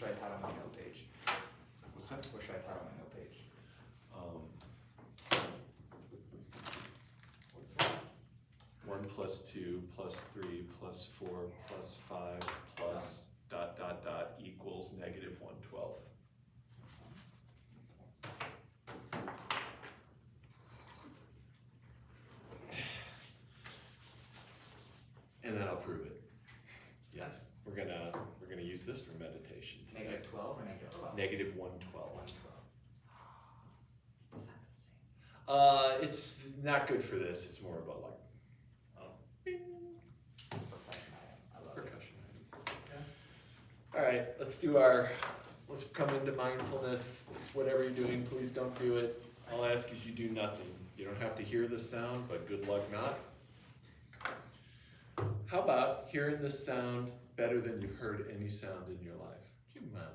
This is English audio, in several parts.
should I title my note page? What's that? What should I title my note page? What's that? 1 plus 2 plus 3 plus 4 plus 5 plus ... equals negative 1/12. And then I'll prove it. Yes, we're gonna use this for meditation today. Negative 12 or negative 12? Negative 1/12. 1/12. Is that the same? It's not good for this. It's more of a like, Percussion item. I love it. percussion. All right, let's come into mindfulness. It's whatever you're doing, please don't do it. All I ask is you do nothing. You don't have to hear the sound, but good luck not. How about hearing this sound better than you've heard any sound in your life? Do you mind?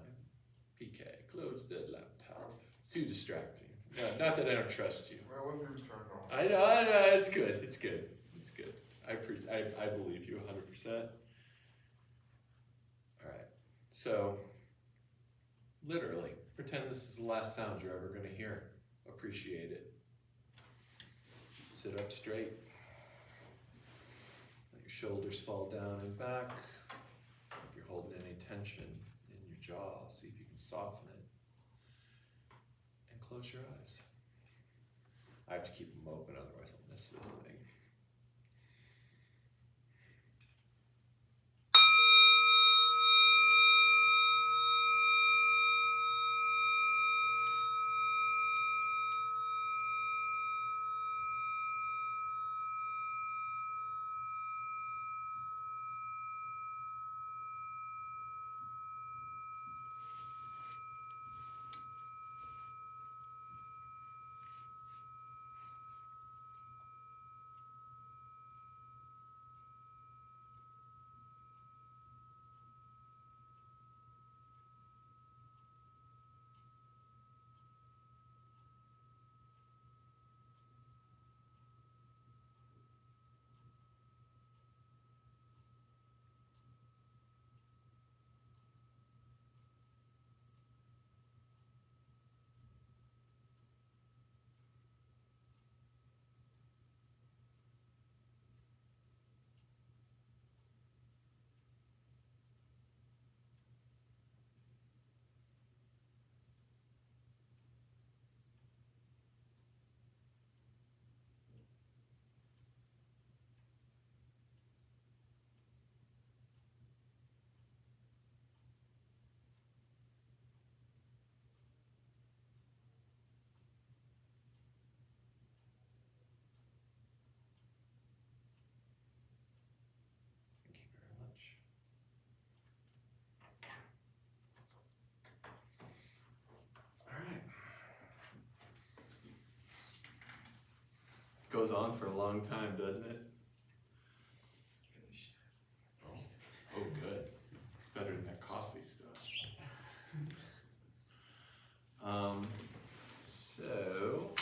PK, close the laptop. It's too distracting. No, not that I don't trust you. Well, what did we turn on? I know, it's good. I believe you 100%. All right, so literally, pretend this is the last sound you're ever going to hear. Appreciate it. Sit up straight. Let your shoulders fall down and back. If you're holding any tension in your jaw, see if you can soften it. And close your eyes. I have to keep them open, otherwise I'll miss this thing. Thank you very much. All right. Goes on for a long time, doesn't it? Oh, good. It's better than that coffee stuff. So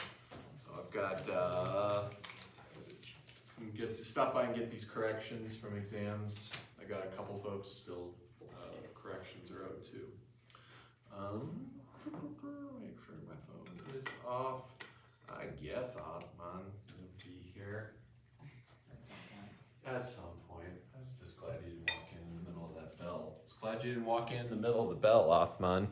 I've got stop by and get these corrections from exams. I got a couple folks still corrections are out too. Make sure my phone is off. I guess Othman will be here at some point. I was just glad you didn't walk in the middle of that bell. I was glad you didn't walk in the middle of the bell, Othman.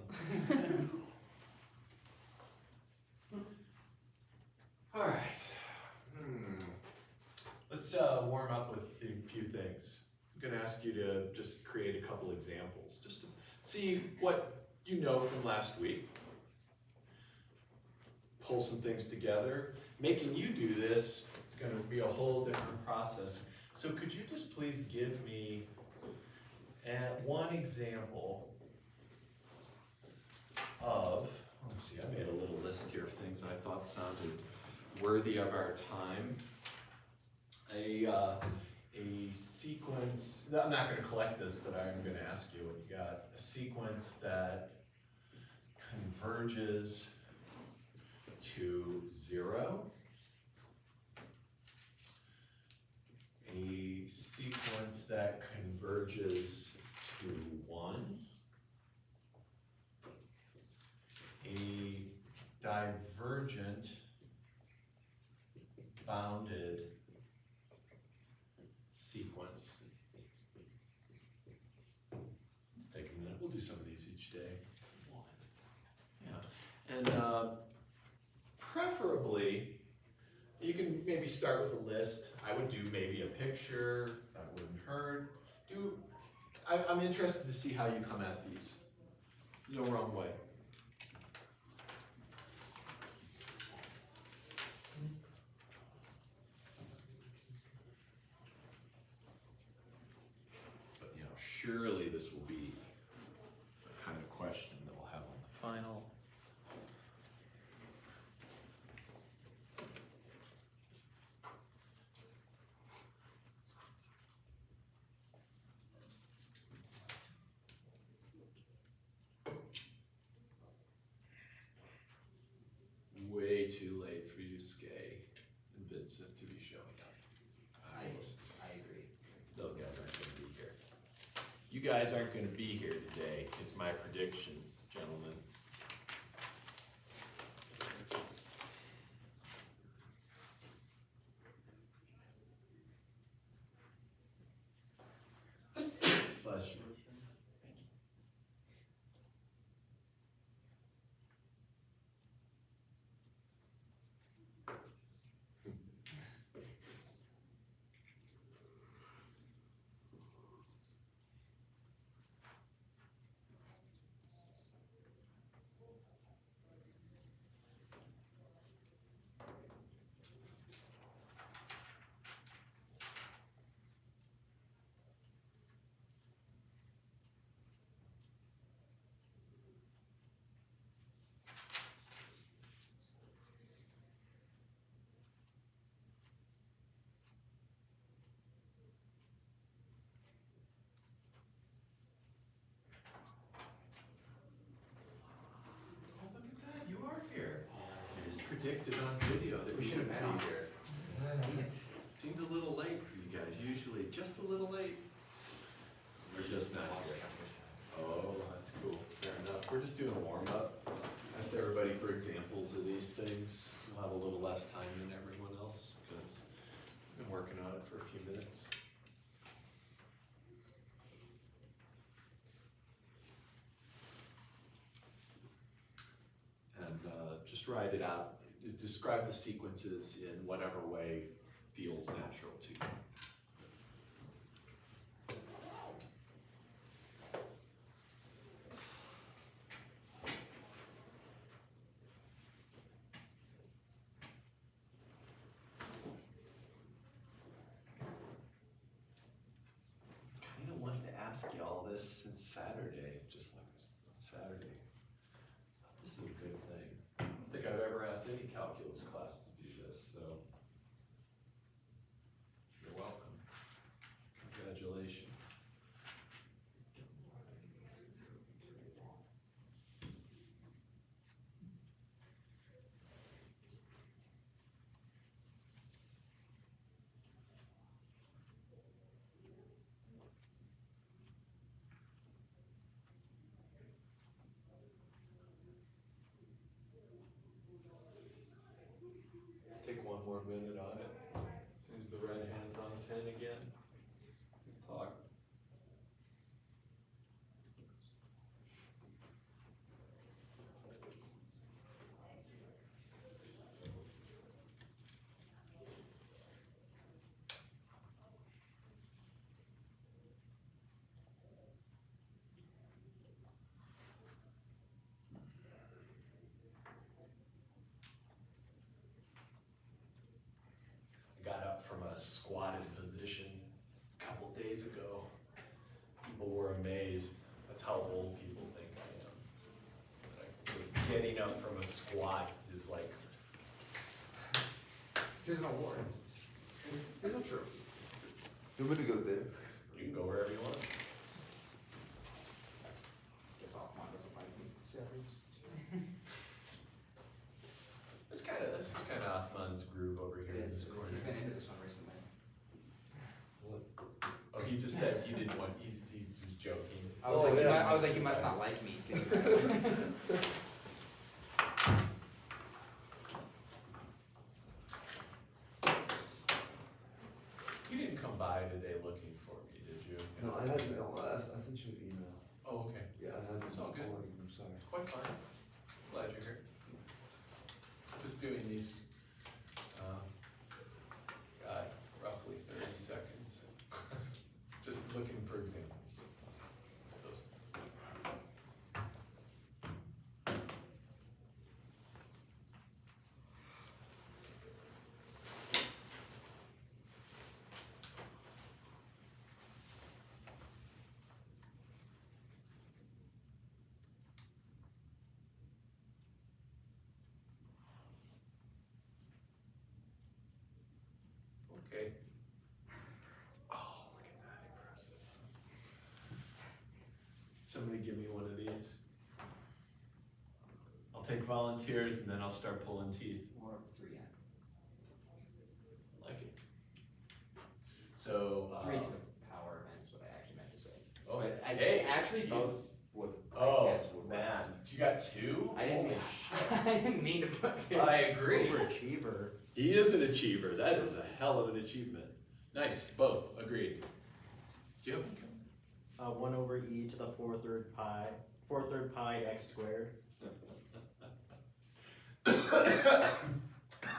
All right. Let's warm up with a few things. I'm going to ask you to just create a couple examples, just to see what you know from last week. Pull some things together. Making you do this, it's going to be a whole different process. So could you just please give me one example of, let's see, I made a little list here of things I thought sounded worthy of our time. A sequence, I'm not going to collect this, but I'm going to ask you what you got. A sequence that converges to 0. A sequence that converges to 1. rounded sequence. Take a minute. We'll do some of these each day. Yeah, and preferably, you can maybe start with a list. I would do maybe a picture. That wouldn't hurt. I'm interested to see how you come at these. No wrong way. But surely this will be the kind of question that we'll have on the final. Way too late for you, Skay and Vincent, to be showing up. I agree. Those guys aren't going to be here. You guys aren't going to be here today. It's my prediction, gentlemen. Bless you. Predicted on video that we shouldn't be here. Seemed a little late for you guys, usually just a little late. We're just not here. Oh, that's cool. Fair enough. We're just doing a warm-up. Asked everybody for examples of these things. We'll have a little less time than everyone else because we've been working on it for a few minutes. And just write it out. Describe the sequences in whatever way feels natural to you. Kind of wanted to ask you all this since Saturday, just like Saturday. This is a good thing. I don't think I've ever asked any calculus class to do this, so you're welcome. Congratulations. Let's take one more minute on it. As soon as the red hand's on 10 again, talk. I got up from a squatted position a couple days ago. People were amazed. That's how old people think I am. Like, getting up from a squat is like, There's an award. it's not true. You want me to go there? You can go wherever you want. Guess off mine doesn't like me. This is kind of Athman's groove over here in this corner. He's been into this one recently. Oh, he just said he didn't want, he was joking. I was like, you must not like me. 'Cause you You didn't come by today looking for me, did you? No, I had mail. I sent you an email. Oh, okay. Yeah, I had. It's all good. I'm sorry. It's quite fine. Glad you're here. Just doing these, got roughly 30 seconds. Just looking for examples of those things. Okay. Oh, look at that, impressive. Somebody give me one of these. I'll take volunteers and then I'll start pulling teeth. Or 3N. Like it. So, 3 to the power of N is what I actually meant to say. oh, But I hey, actually you- both would, Oh, I guess, would work. man, you got two? I didn't Holy mean, shit. I didn't mean to put two. I agree. Overachiever. He is an achiever. That is a hell of an achievement. Nice, both agreed. Do you have one? 1 over e to the 4/3 pi x squared.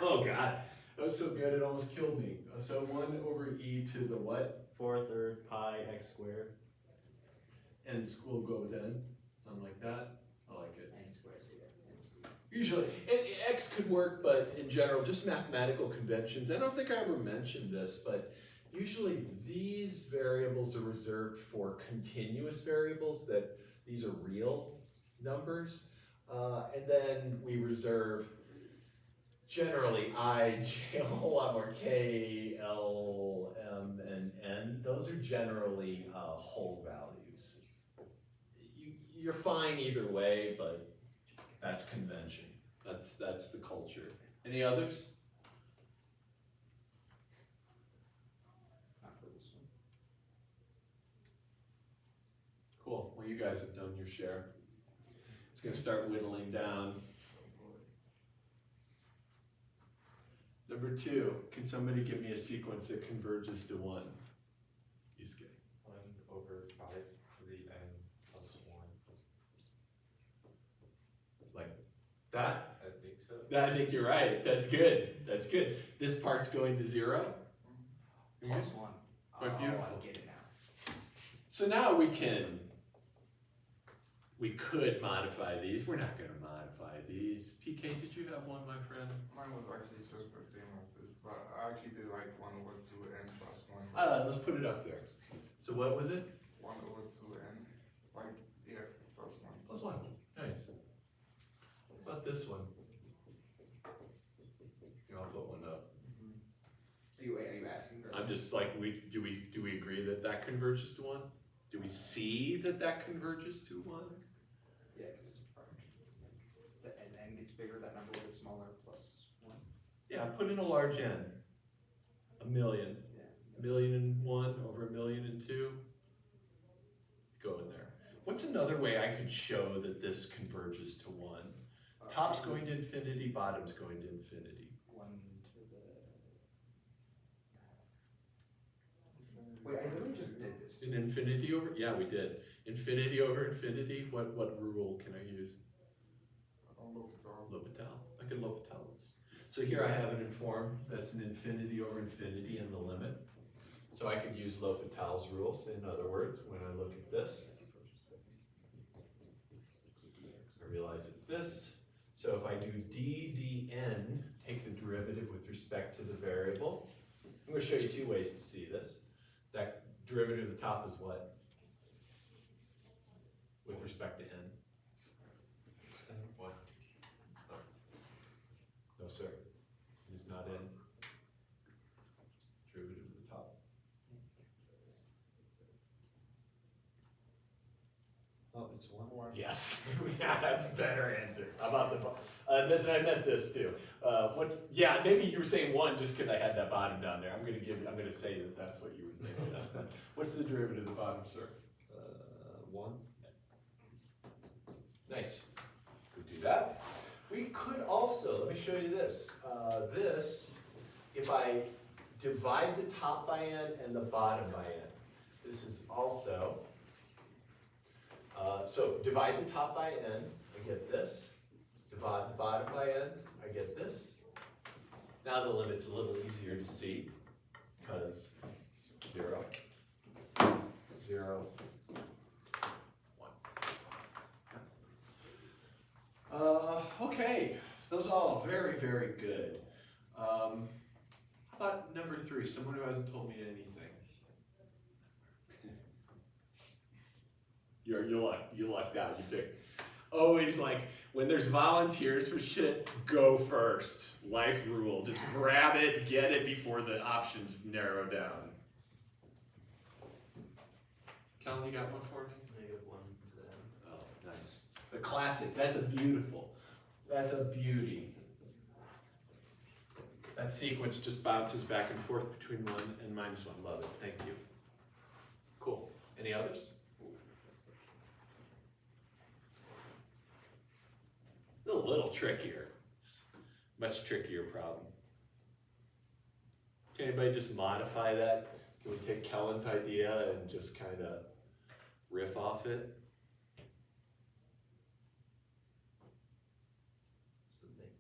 Oh God, that was so good it almost killed me. So 1 over e to the what? 4/3 pi x squared. And we'll go with n, something like that. I like it. N squared, so yeah, N squared. Usually, x could work, but in general, just mathematical conventions. I don't think I ever mentioned this, but usually these variables are reserved for continuous variables, that these are real numbers. And then we reserve generally I, J, a whole lot more K, L, M, and N. Those are generally whole values. You're fine either way, but that's convention. That's the culture. Any others? Not for this one. Cool. Well, you guys have done your share. It's going to start whittling down. Number 2, can somebody give me a sequence that converges to 1? Yusuke. 1 over 5 to the n plus 1. Like that? I think so. I think you're right. That's good. That's good. This part's going to 0. Plus 1. Quite Oh, beautiful. I get it now. So now we could modify these. We're not going to modify these. PK, did you have one, my friend? Mine was actually just the same as this, but I actually did like 1 over 2n plus 1. Let's put it up there. So what was it? 1 over 2n, like, yeah, plus 1. Plus 1. Nice. What about this one? Here, I'll put one up. Are you asking? I'm just like, do we agree that that converges to 1? Do we see that that converges to 1? Yeah, because it's a fraction. As n gets bigger, that number will get smaller, plus 1. Yeah, put in a large n. 1,000,000. Yeah. 1,000,001 over 1,000,002. Let's go in there. What's another way I could show that this converges to 1? Top's going to infinity, bottom's going to infinity. 1 to the... Wait, I really just did this. An infinity over, yeah, we did. Infinity over infinity, what rule can I use? L'Hopital, like a L'Hopital is. So here I have an inform that's an infinity over infinity in the limit. So I could use L'Hopital's rules. In other words, when I look at this, I realize it's this. So if I do d dn, take the derivative with respect to the variable. I'm going to show you 2 ways to see this. That derivative at the top is what? With respect to n. What? Oh. No, sir. It is not n. Derivative at the top. Oh, it's 1. Yes. Yeah, that's a better answer. How about the then I meant this too. Yeah, maybe you were saying 1 just because I had that bottom down there. I'm gonna say that that's what you were thinking of. What's the derivative of the bottom, sir? 1. Nice. Could do that. We could also, let me show you this. If I divide the top by n and the bottom by n. This is also, so divide the top by n, I get this. Divide the bottom by n, I get this. Now the limit's a little easier to see, because 0, 0, 1. Okay, those are all very, very good. How about number 3, someone who hasn't told me anything? You lucked out, you picked. Always like, when there's volunteers for shit, go first. Life rule, just grab it, get it before the options narrow down. Kellen, you got one for me? Negative 1 to the n. Oh, nice. The classic, that's a beauty. That sequence just bounces back and forth between 1 and -1. Love it, thank you. Cool, any others? A little trickier, much trickier problem. Can anybody just modify that? Can we take Kellen's idea and just kind of riff off it?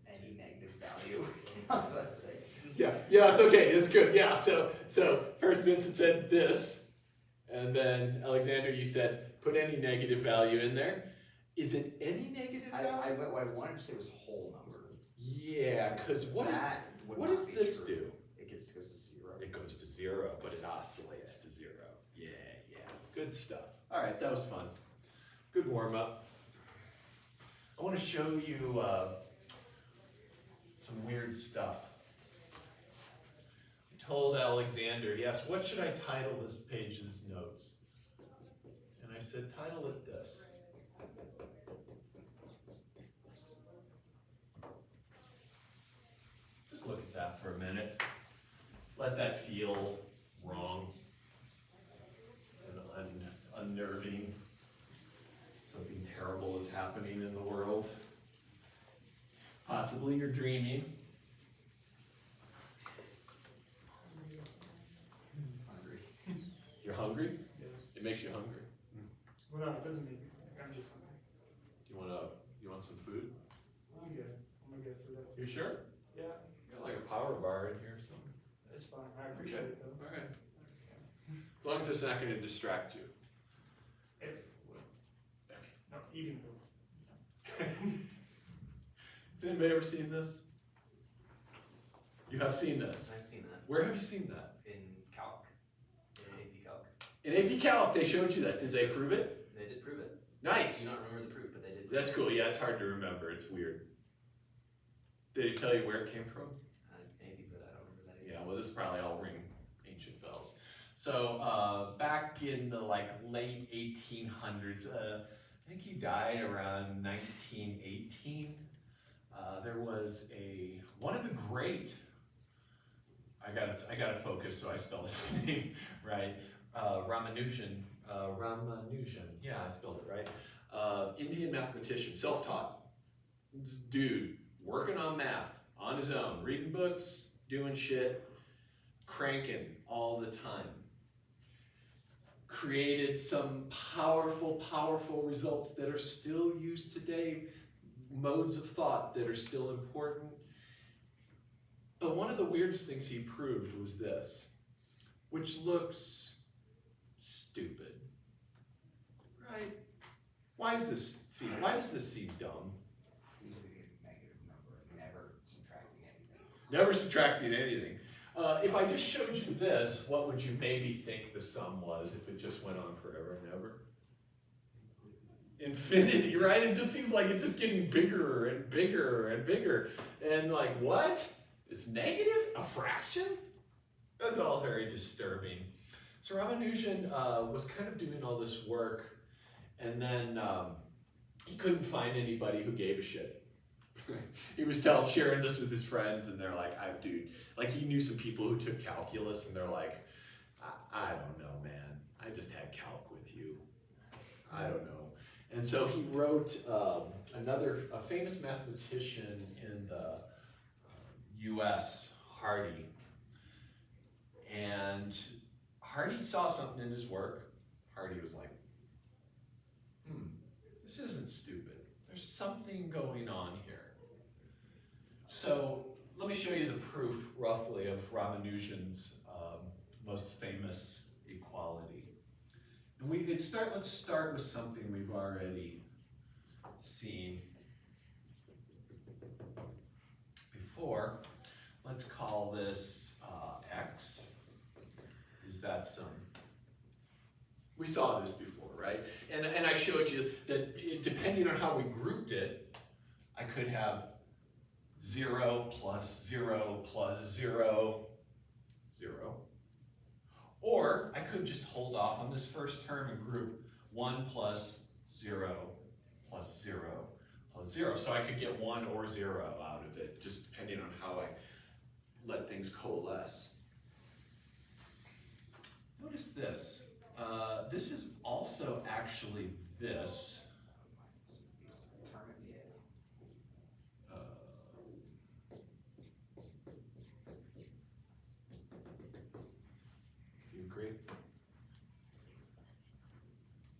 Any negative value. That's what I'd say. Yeah, it's okay, it's good. Yeah, so first Vincent said this, and then Alexander, you said put any negative value in there. Is it any negative value? What I wanted to say was whole number. Yeah, because what does this do? It goes to 0. It goes to 0, but it oscillates to 0. Yeah, good stuff. All right, that was fun. Good warm up. I want to show you some weird stuff. I told Alexander, he asked, what should I title this page's notes? And I said, title it this. Just look at that for a minute. Let that feel wrong and unnerving. Something terrible is happening in the world. Possibly you're dreaming. Hungry. You're hungry? Yeah. It makes you hungry. Well, no, it doesn't make me. I'm just hungry. You want some food? I'm good. I'm gonna get through that. You sure? Yeah, You got like a power bar in here or something. it's fine. I appreciate it though. All right. As long as it's not going to distract you. It will. No, eating will. Has anybody ever seen this? You have seen this. I've seen that Where have you seen that? in Calc, in AP Calc. In AP Calc, they showed you that. Did they prove it? They did prove it. Nice. I do not remember the proof, but they did. Prove That's it. cool. Yeah, it's hard to remember. It's weird. Did he tell you where it came from? Maybe, but I don't remember that either. Yeah, well, this probably all ring ancient bells. So back in the late 1800s, I think he died around 1918. There was one of the great. I gotta focus so I spell his name right. Ramanujan. Yeah, I spelled it right. Indian mathematician, self-taught dude, working on math on his own, reading books, doing shit, cranking all the time. Created some powerful results that are still used today, modes of thought that are still important. But one of the weirdest things he proved was this, which looks stupid, right? Why does this seem dumb? Usually we get a negative number, never subtracting anything. Never subtracting anything. If I just showed you this, what would you maybe think the sum was if it just went on forever and ever? Infinity, right? It just seems like it's just getting bigger and bigger and bigger. And like, what? It's negative? A fraction? That's all very disturbing. So Ramanujan was kind of doing all this work, and then he couldn't find anybody who gave a shit. He was sharing this with his friends, and they're like, dude, like he knew some people who took calculus, and they're like, I don't know, man. I just had calc with you. I don't know. And so he wrote a famous mathematician in the US, Hardy. Hardy saw something in his work. Hardy was like, this isn't stupid. There's something going on here. So let me show you the proof, roughly, of Ramanujan's most famous equality. And let's start with something we've already seen before. Let's call this x. Is that some? We saw this before, right? And I showed you that depending on how we grouped it, I could have 0 plus 0 plus 0, 0. Or I could just hold off on this first term and group 1 plus 0 plus 0 plus 0. So I could get 1 or 0 out of it, just depending on how I let things coalesce. Notice this. This is also actually this. Do you agree?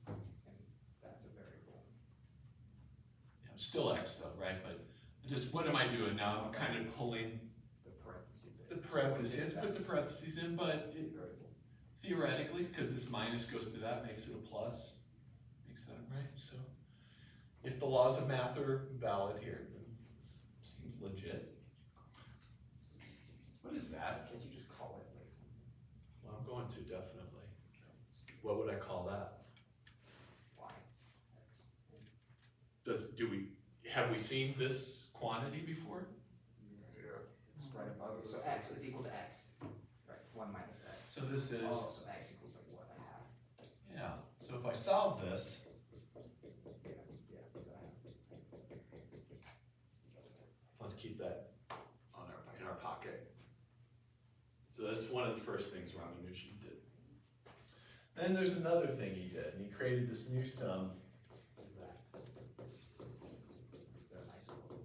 And that's a variable. Yeah, still x though, right? But just what am I doing now? I'm kind of pulling The parentheses. put the parentheses in, but Variable. theoretically, because this minus goes to that, makes it a plus. Makes that right. So if the laws of math are valid here, then it seems legit. What is that? Can't you just call it like something? Well, I'm going to definitely. What would I call that? Y, X. Have we seen this quantity before? Yeah. It's right above it. So X is equal to X. Right, 1 minus X. So this is, Oh, so X equals like what, a half? yeah. So if I solve this, Yeah, so a half. let's keep that in our pocket. So that's one of the first things Ramanujan did. Then there's another thing he did, and he created this new sum. What is that? They're nice little-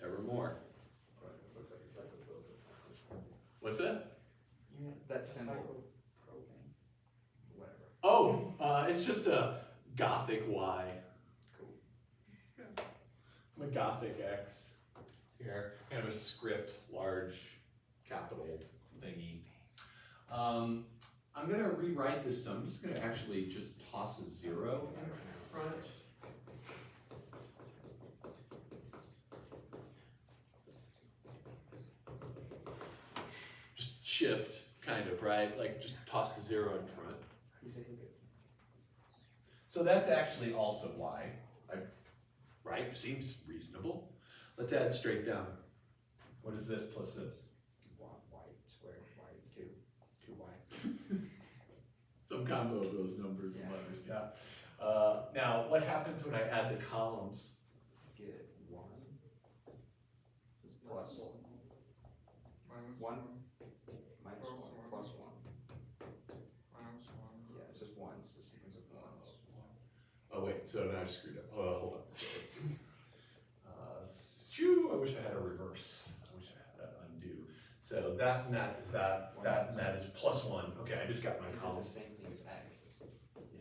Ever more. Looks like it's like a building. What's that? You meant That a symbol. cyclopropane. Whatever. Oh, it's just a Gothic Y. Cool. I'm a Gothic X here, kind of a script, large, capital thingy. I'm gonna rewrite this sum. I'm just gonna actually just toss a 0 in front. Just shift, kind of, right? Like just toss the 0 in front. He said he could. So that's actually also Y, right? Seems reasonable. Let's add straight down. What is this plus this? Y squared, Y 2, 2Y. Some combo of those numbers and Yeah. letters, yeah. Now, what happens when I add the columns? Get 1 plus Minus 1 1. minus Plus 1 1. plus 1. Minus 1. Yeah, it's just 1, it's a sequence of 1s. Oh wait, so now I screwed up. Hold on. So let's see. Shoo, I wish I had a reverse. I wish I had an undo. So that and that is that, that and that is plus 1. Okay, I just got my Is it the column. same thing as X?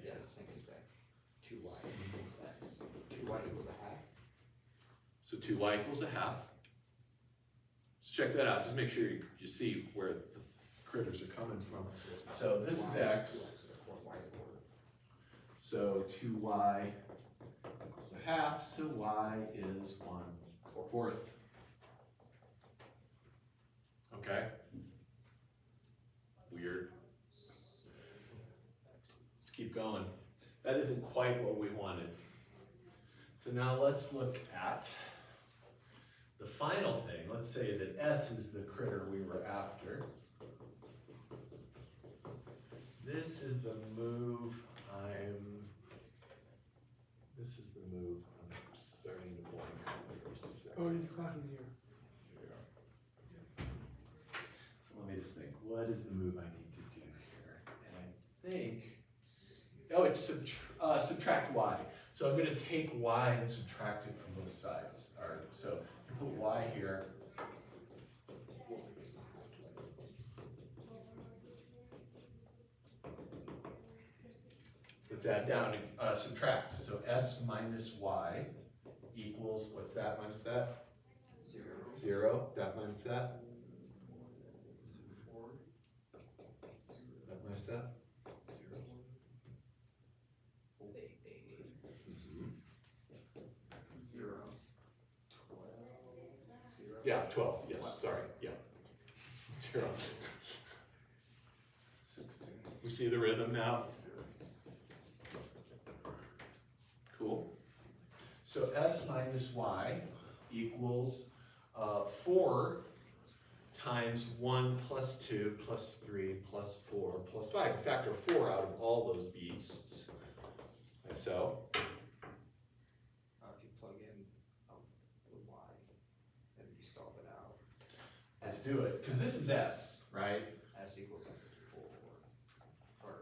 Yeah, it's the same thing as X. 2Y equals X. 2Y equals a half. So 2y equals a half. So check that out, just make sure you see where the critters are coming from. So this is X. Y is a quarter. So 2y equals a half, so y is 1/4. Okay? Weird. Let's keep going. That isn't quite what we wanted. So now let's look at the final thing. Let's say that S is the critter we were after. This is the move this is the move I'm starting to blank for a second. Oh, you're clapping here. So let me just think, what is the move I need to do here? And I think, oh, it's subtract y. So I'm gonna take y and subtract it from both sides. All right, so I put y here, let's add down, subtract. So S minus Y equals, what's that minus that? 0. 0, that minus that? 4. That minus that? 0. 12. 0. Yeah, 12, yes, sorry, yeah. 0. 16. We see the rhythm now? Cool. So S minus Y equals 4 times 1 plus 2 plus 3 plus 4 plus 5. Factor 4 out of all those beasts. Like so. If you plug in the y, and you solve it out. Let's do it, because this is S, right? S equals 4. Or,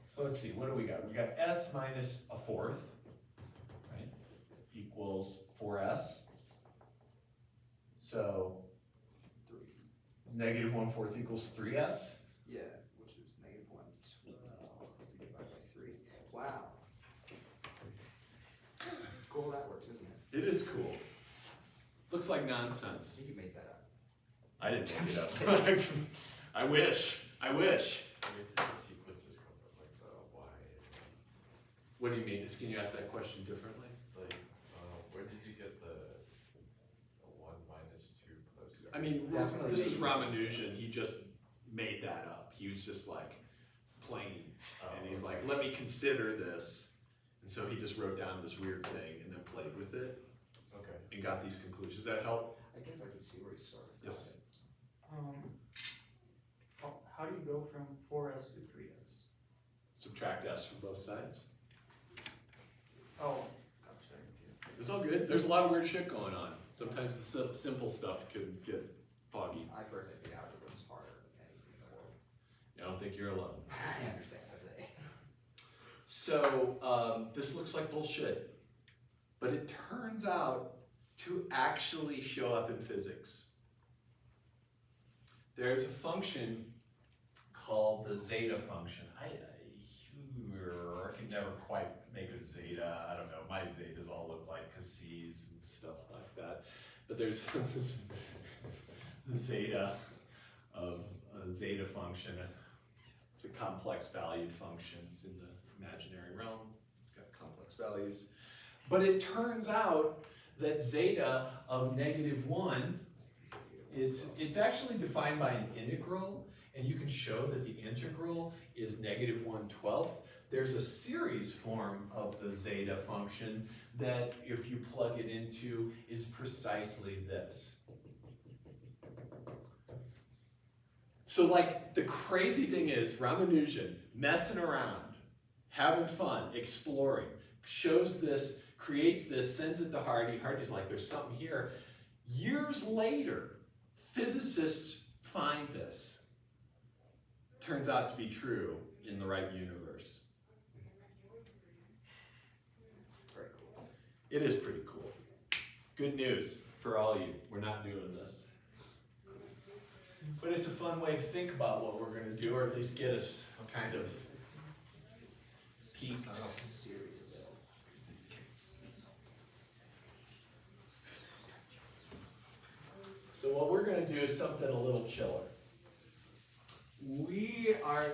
So let's see, what do we got? We got S minus a fourth, right? Equals 4S. So negative 1/4 equals 3S. yeah, which is negative 112 divided by 3. Wow. Cool, that works, isn't it? It is cool. Looks like nonsense. You can make that up. I didn't make it up. I wish. I mean, the sequences come from like the Y, What do you mean? Can you ask that question differently? like, where did you get the 1 minus 2 plus? I mean, Definitely this is making Ramanujan. He just made that up. He was just like playing. And he's like, let me consider this. And so he just wrote down this weird thing and then played with it Okay. and got these conclusions. Does that help? I guess I can see where you started. Yes. How do you go from 4S to 3S? Subtract S from both sides. Oh, gosh, I didn't see it. It's all good. There's a lot of weird shit going on. Sometimes the simple stuff can get foggy. I personally think algebra is harder than anything in the world. I don't think you're alone. I understand, Jose. So this looks like bullshit, but it turns out to actually show up in physics. There's a function called the zeta function. I can never quite make a zeta. I don't know. My zetas all look like Cass's and stuff like that. But there's this the zeta of a zeta function. It's a complex valued function. It's in the imaginary realm. It's got complex values. But it turns out that zeta of -1, it's actually defined by an integral, and you can show that the integral is -1/12. There's a series form of the zeta function that, if you plug it into, is precisely this. So like, the crazy thing is, Ramanujan, messing around, having fun, exploring, shows this, creates this, sends it to Hardy. Hardy's like, there's something here. Years later, physicists find this. Turns out to be true in the right universe. Very cool. It is pretty cool. Good news for all you. We're not doing this. But it's a fun way to think about what we're going to do, or at least get us kind of peeked. Serious though. So what we're going to do is something a little chiller.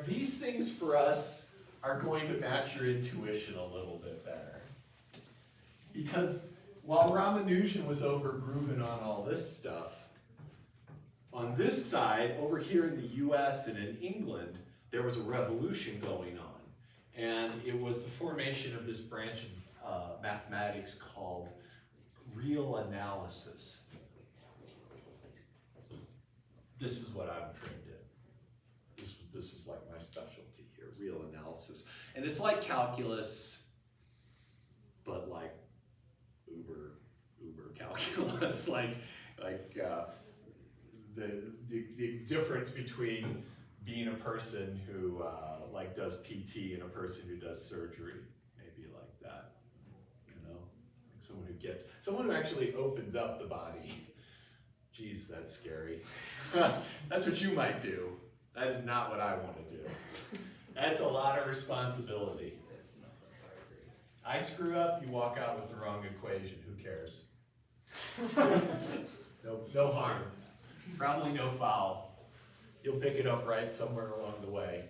These things for us are going to match your intuition a little bit better. Because while Ramanujan was over grooving on all this stuff, on this side, over here in the US and in England, there was a revolution going on. And it was the formation of this branch of mathematics called real analysis. This is what I'm trained in. This is like my specialty here, real analysis. And it's like calculus, but like uber calculus, like the difference between being a person who like does PT and a person who does surgery, maybe like that, you know, like someone who actually opens up the body. Geez, that's scary. That's what you might do. That is not what I want to do. That's a lot of responsibility. I screw up, you walk out with the wrong equation, who cares? No harm, probably no foul. You'll pick it up right somewhere along the way.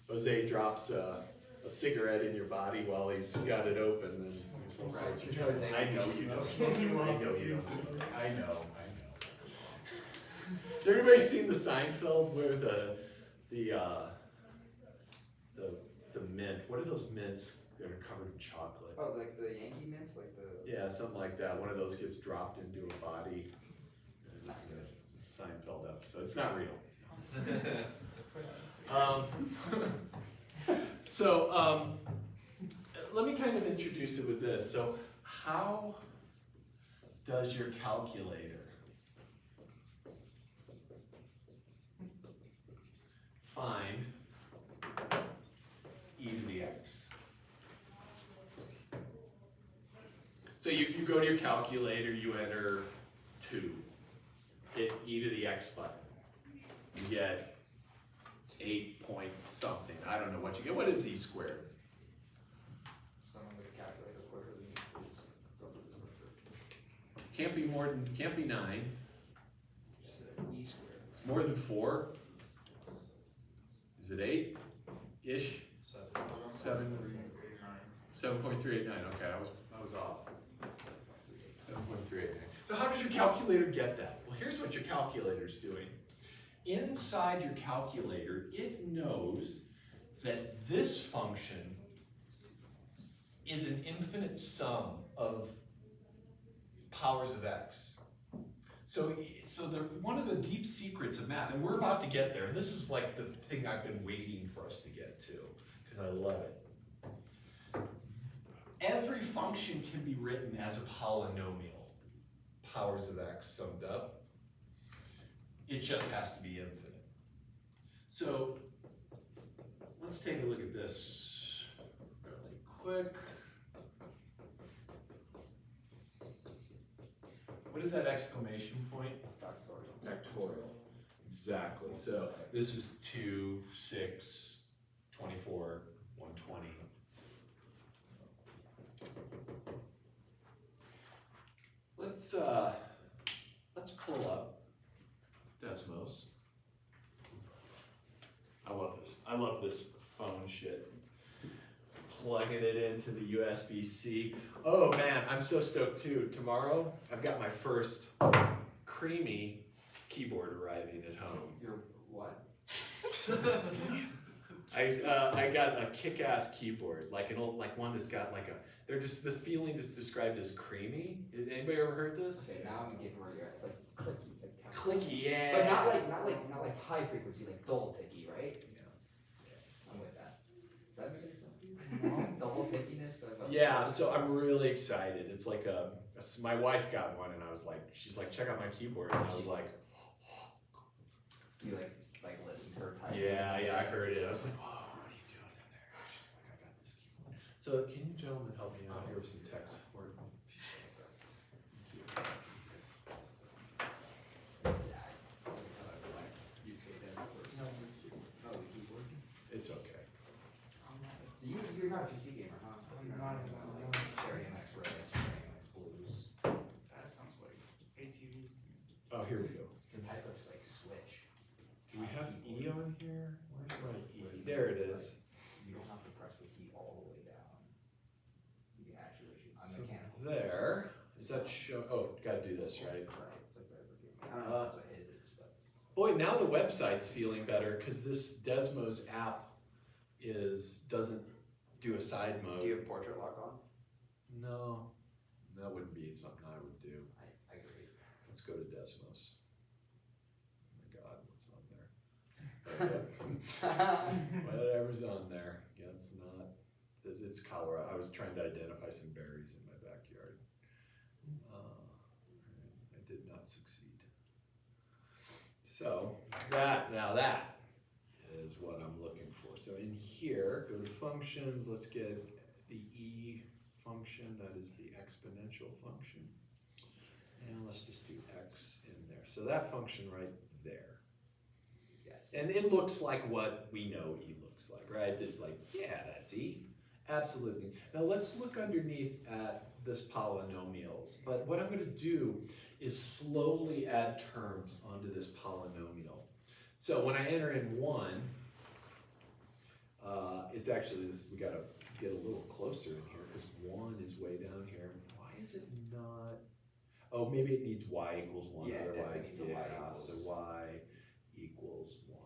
Jose drops a cigarette in your body while he's got it open, and there's all sorts of trouble. I know you don't. I know you don't. I know. Has everybody seen the Seinfeld where the mint? What are those mints that are covered in chocolate? Oh, like the Yankee mints, like the. Yeah, something like that. One of those gets dropped into a body. It's not good. Seinfeld episode. It's not real. Let me kind of introduce it with this. So, how does your calculator find e to the x? So you go to your calculator, you enter 2, hit e to the x button. You get 8 point something. I don't know what you get. What is e squared? Someone with a calculator quicker than me, please. Can't be 9. Just E squared. It's more than 4. Is it 8-ish? 7. 7.389. Okay, I was off. 7.389. So how does your calculator get that? Well, here's what your calculator's doing. Inside your calculator, it knows that this function is an infinite sum of powers of x. So one of the deep secrets of math, and we're about to get there, and this is like the thing I've been waiting for us to get to, because I love it. Every function can be written as a polynomial, powers of x summed up. It just has to be infinite. So let's take a look at this really quick. What is that exclamation point? Factorial. Exactly. So this is 2, 6, 24, 120. Let's pull up Desmos. I love this. I love this phone shit. Plugging it into the USB-C. Oh man, I'm so stoked too. Tomorrow, I've got my first creamy keyboard arriving at home. Your what? I got a kick-ass keyboard, like an old, like one that's got like a. They're just this feeling is described as creamy. Anybody ever heard this? Okay, now I'm getting where you're at. It's like clicky. It's like Clicky, yeah. But not like high frequency, like dull ticky, right? Yeah. I'm with that. Does that make sense? Double tickiness. Yeah, so I'm really excited. It's like my wife got one, and I was like, she's like, check out my keyboard, and I was like, You like listen to her type. yeah, I heard it. I was like, whoa, what are you doing in there? She's like, I got this keyboard. So can you gentlemen help me out here with some tech support? It's okay. You're not a PC gamer, huh? I'm not even- Cherry MX Red, Cherry MX Blues. That sounds like ATVs to me. Oh, here we go. It's a type of like switch. Do we have E on here? Where's my E? There it is. You don't have to press the key all the way down. You can actually, I'm So mechanical. there, is that show? Oh, gotta do this, right? Right, it's like whatever game. I don't know if that's what his is, but. Boy, now the website's feeling better because this Desmos app doesn't do a side mode. Do you have portrait lock on? No, that wouldn't be something I would do. I agree. Let's go to Desmos. Oh my God, what's on there? Whatever's on there. Yeah, it's not. It's Colorado. I was trying to identify some berries in my backyard. I did not succeed. So that is what I'm looking for. So in here, go to functions. Let's get the E function. That is the exponential function. And let's just do X in there. So that function right there. Yes. And it looks like what we know E looks like, right? It's like, yeah, that's E. Absolutely. Now let's look underneath at this polynomials. But what I'm going to do is slowly add terms onto this polynomial. So when I enter in 1, it's actually this, we got to get a little closer in here because 1 is way down here. Why is it not? Oh, maybe it needs y equals 1. Yeah, it Otherwise, definitely needs a y yeah. equals. So y equals 1.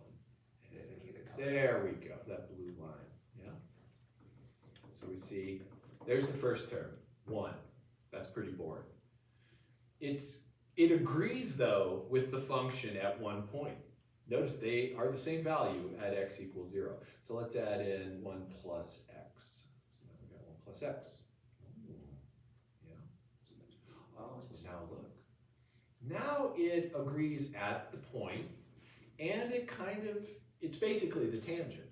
Yeah, they give the color. There we go, that blue line, yeah? So we see, there's the first term, 1. That's pretty boring. It agrees though with the function at one point. Notice they are the same value at x equals 0. So let's add in 1 plus x. So now we got 1 plus x. Ooh, yeah. Oh, so now look. Now it agrees at the point, and it's basically the tangent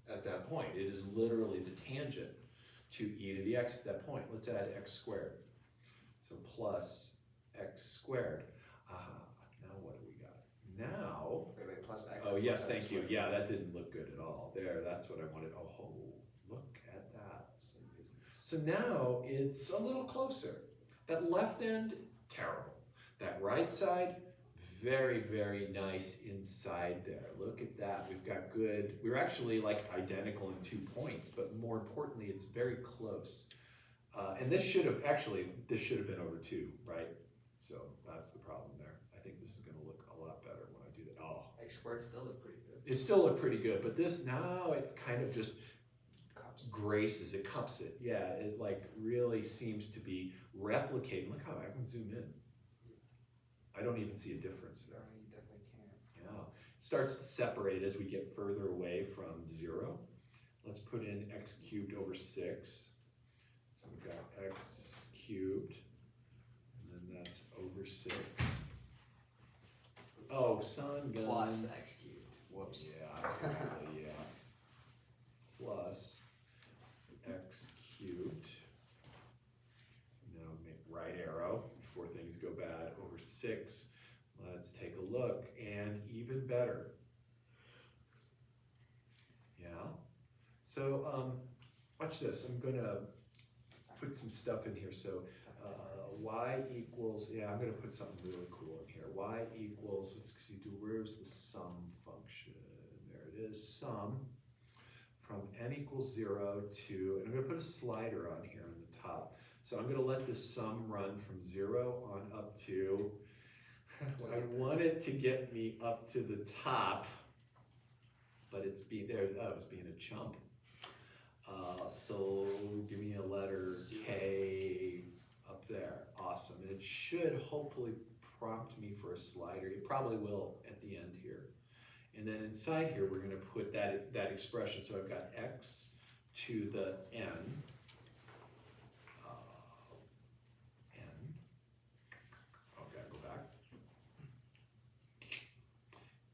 at that point. It is literally the tangent to e to the x at that point. Let's add x squared. So plus x squared. Aha, now what do we got? Now, Wait, plus x. oh yes, plus thank x you. squared. Yeah, that didn't look good at all. There, that's what I wanted. Oh, look at that. So now it's a little closer. That left end, terrible. That right side, very, very nice inside there. Look at that. We've got good, we're actually like identical in 2 points, but more importantly, it's very close. And this should have been over 2, right? So that's the problem there. I think this is gonna look a lot better when I do that. Oh, X squared still look pretty good. it still looked pretty good, but this now it kind of just Cups. graces it, cups it. Yeah, it like really seems to be replicating. Look how I can zoom in. I don't even see a difference No, there. you definitely can't. Yeah, it starts to separate as we get further away from 0. Let's put in x cubed over 6. So we've got x cubed, and then that's over 6. Oh, sun gun. Plus x cubed. Whoops. Yeah, probably, yeah. Plus x cubed. Now make right arrow before things go bad over 6. Let's take a look, and even better. Yeah. So watch this. I'm gonna put some stuff in here. So y equals, yeah, I'm gonna put something really cool in here. Y equals, let's see, where's the sum function? There it is, sum from n equals 0 to, and I'm gonna put a slider on here on the top. So I'm gonna let this sum run from 0 on up to, I want it to get me up to the top, but it's being, there, oh, it's being a chump. So give me a letter K up there, awesome. And it should hopefully prompt me for a slider. It probably will at the end here. And then inside here, we're gonna put that expression. So I've got x to the n, okay, go back.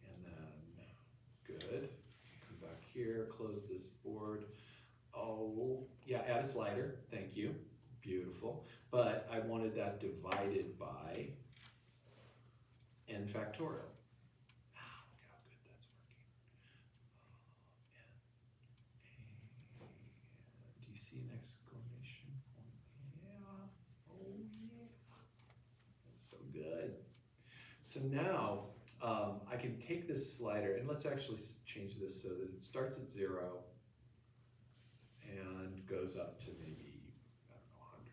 And then, good. So come back here, close this board. Oh, yeah, add a slider, thank you, beautiful. But I wanted that divided by n factorial. Ah, look how good that's working. And do you see an exclamation point? Yeah, oh yeah, that's so good. So now I can take this slider and let's actually change this so that it starts at 0 and goes up to maybe, I don't know, 100.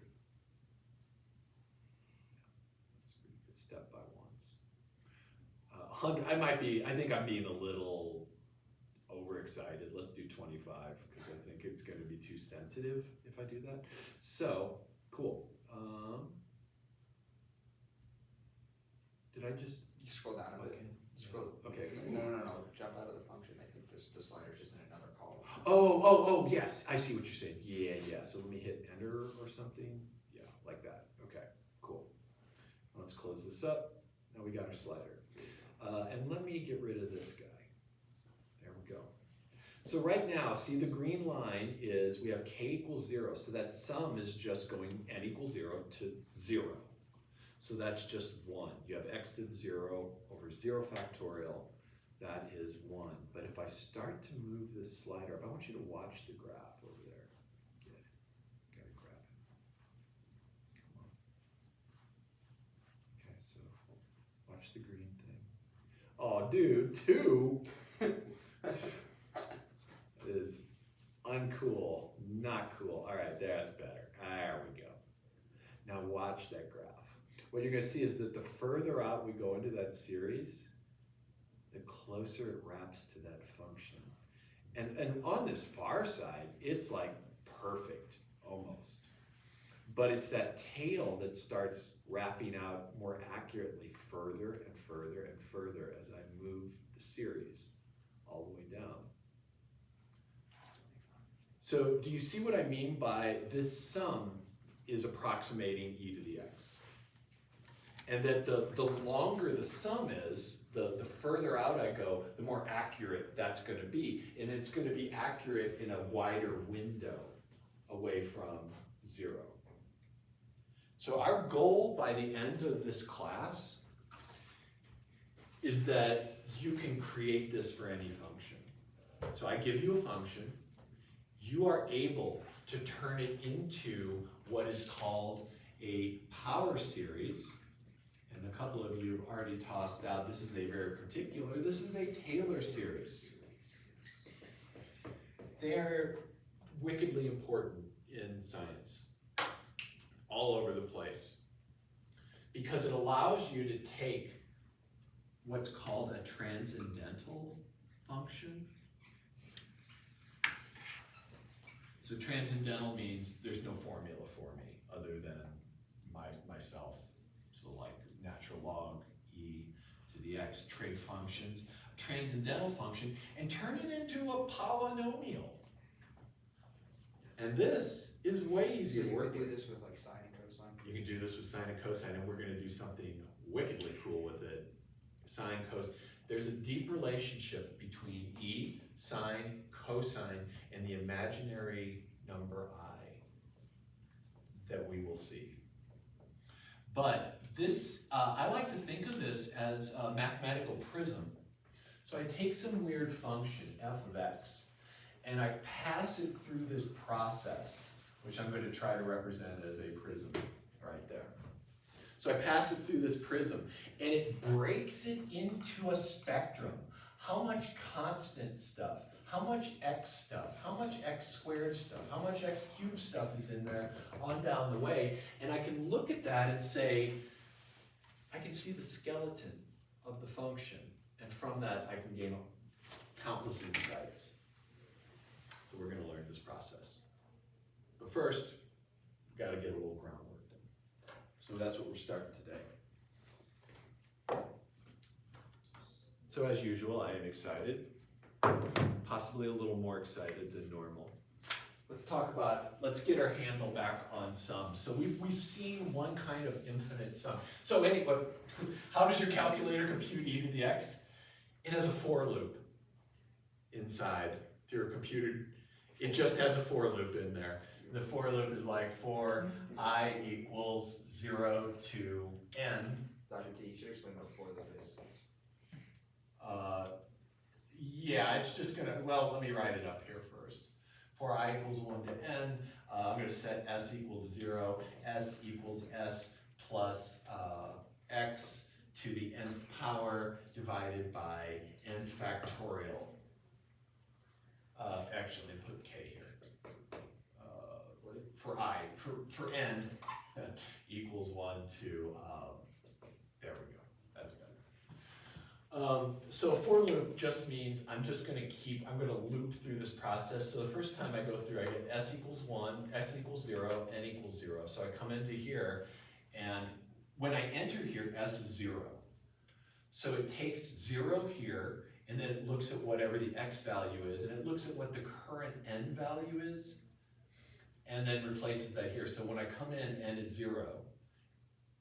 That's pretty good, step by ones. 100, I think I'm being a little overexcited. Let's do 25 because I think it's gonna be too sensitive if I do that. So, cool. Did I just, You scroll down a bit. okay. Scroll. Okay. No. Jump out of the function. I think the slider's just in another column. Oh, yes, I see what you're saying. Yeah, so let me hit enter or something. Yeah, like that. Okay, cool. Let's close this up. Now we got our slider. And let me get rid of this guy. There we go. So right now, see the green line is we have k equals 0. So that sum is just going n equals 0 to 0. So that's just 1. You have x to the 0 over 0 factorial. That is 1. But if I start to move this slider up, I want you to watch the graph over there. Watch the green thing. Oh, dude, 2 is uncool, not cool. All right, that's better. There we go. Now watch that graph. What you're gonna see is that the further out we go into that series, the closer it wraps to that function. And on this far side, it's like perfect, almost. But it's that tail that starts wrapping out more accurately further and further and further as I move the series all the way down. So do you see what I mean by this sum is approximating e to the x? And that the longer the sum is, the further out I go, the more accurate that's going to be. And it's going to be accurate in a wider window away from 0. So our goal by the end of this class is that you can create this for any function. So I give you a function, you are able to turn it into what is called a power series. And a couple of you have already tossed out, this is a very particular, this is a Taylor series. They are wickedly important in science, all over the place, because it allows you to take what's called a transcendental function. So transcendental means there's no formula for me other than myself. So like natural log e to the x, trig functions, a transcendental function, and turn it into a polynomial. And this is way easier to You work could do with. this with like sine and cosine. You can do this with sine and cosine, and we're going to do something wickedly cool with it. Sine, cos. There's a deep relationship between e, sine, cosine, and the imaginary number I that we will see. But this, I like to think of this as a mathematical prism. So I take some weird function, f of x, and I pass it through this process, which I'm going to try to represent as a prism right there. So I pass it through this prism, and it breaks it into a spectrum. How much constant stuff, how much x stuff, how much x squared stuff, how much x cubed stuff is in there on down the way, and I can look at that and say, I can see the skeleton of the function, and from that I can gain countless insights. So we're going to learn this process. But first, we've got to get a little groundwork done. So that's what we're starting today. So as usual, I am excited, possibly a little more excited than normal. Let's get our handle back on sums. So we've seen one kind of infinite sum. So anyway, how does your calculator compute e to the x? It has a for loop inside. If you're a computer, it just has a for loop in there. The for loop is like for I equals 0 to n. Dr. T, you should explain what for loop is. Yeah, it's just gonna, well, let me write it up here first. For I equals 1 to n, I'm gonna set s equal to 0, s equals s plus x to the nth power divided by n factorial. Actually, let me put k here. For n equals 1 to, there we go, that's better. So a for loop just means I'm gonna loop through this process. So the first time I go through, I get s equals 1, s equals 0, n equals 0. So I come into here, and when I enter here, s is 0. So it takes 0 here, and then it looks at whatever the x value is, and it looks at what the current n value is, and then replaces that here. So when I come in, n is 0,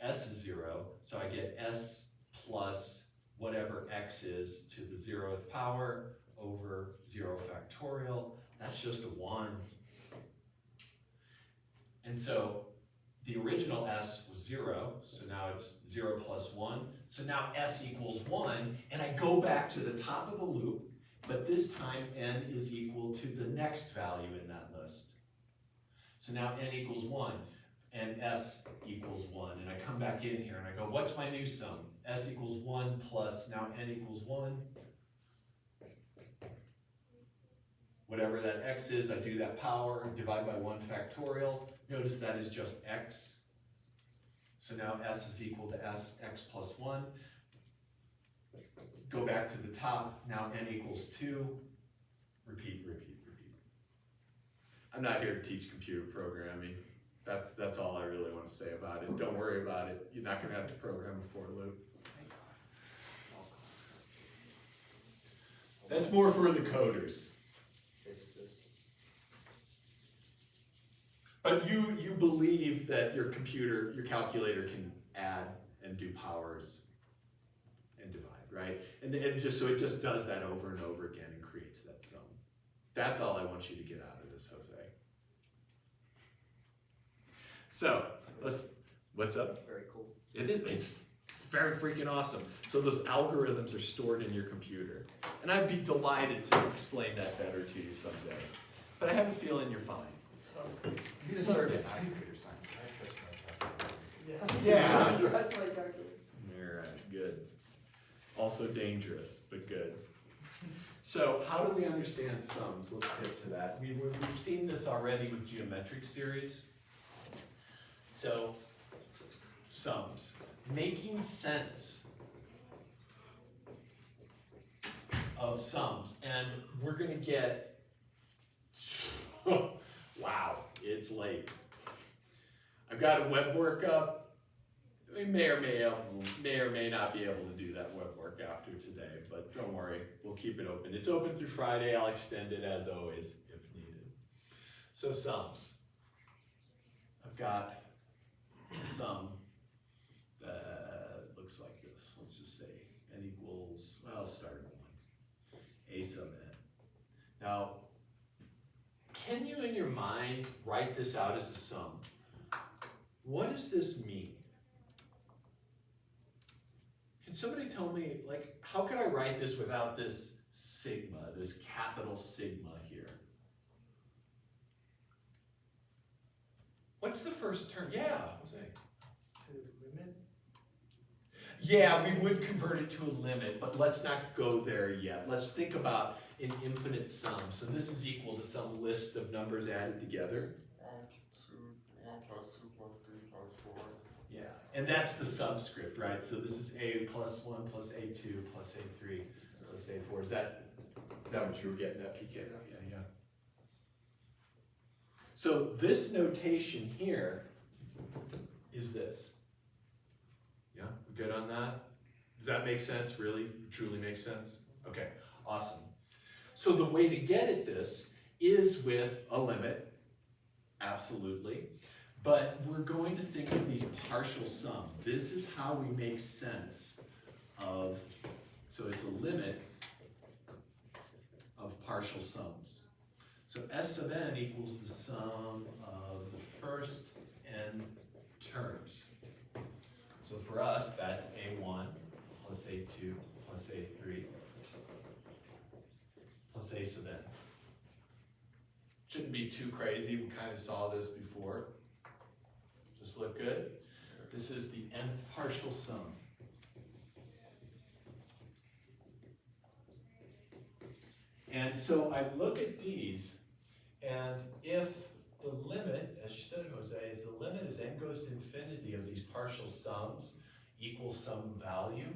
s is 0, so I get s plus whatever x is to the 0th power over 0 factorial. That's just a 1. And so the original s was 0, so now it's 0 plus 1. So now s equals 1, and I go back to the top of the loop, but this time n is equal to the next value in that list. So now n equals 1. and s equals 1, and I come back in here and I go, what's my new sum? S equals 1 plus now n equals 1. Whatever that x is, I do that power, divide by 1 factorial. Notice that is just x. So now s is equal to s, x plus 1. Go back to the top, now n equals 2. Repeat, repeat, repeat. I'm not here to teach computer programming. That's all I really want to say about it. Don't worry about it. You're not going to have to program a for loop. That's more for the coders. Physicist. But you believe that your computer, your calculator can add and do powers and divide, right? And just so it just does that over and over again and creates that sum. That's all I want you to get out of this, Jose. So, what's up? Very cool. It's very freaking awesome. So those algorithms are stored in your computer. And I'd be delighted to explain that better to you someday. But I have a feeling you're fine. You just started in computer science. Yeah. That's my calculator. Alright, good. Also dangerous, but good. So how do we understand sums? Let's get to that. We've seen this already with geometric series. So, sums. Making sense of sums. And we're gonna get, wow, it's late. I've got a web work up. We may or may not be able to do that web work after today, but don't worry, we'll keep it open. It's open through Friday. I'll extend it as always if needed. So sums. I've got a sum that looks like this. Let's just say n equals, well, I'll start at 1. A sub n. Now, can you in your mind write this out as a sum? What does this mean? Can somebody tell me, like, how can I write this without this sigma, this capital sigma here? What's the first term? Yeah, Jose. To limit? Yeah, we would convert it to a limit, but let's not go there yet. Let's think about an infinite sum. So this is equal to some list of numbers added together. 1 plus 2 plus 3 plus 4. Yeah, and that's the subscript, right? So this is a plus 1 plus a2 plus a3 plus a4. Is that what you were getting at, PK? Yeah. So this notation here is this. Yeah, we good on that? Does that make sense? Really, truly make sense? Okay, awesome. So the way to get at this is with a limit, absolutely. But we're going to think of these partial sums. This is how we make sense of, so it's a limit of partial sums. So S sub n equals the sum of the first n terms. So for us, that's a1 plus a2 plus a3 plus a sub n. Shouldn't be too crazy, we kind of saw this before. Does this look good? This is the nth partial sum. And so I look at these, and if the limit, as you said, Jose, if the limit as n goes to infinity of these partial sums equals some value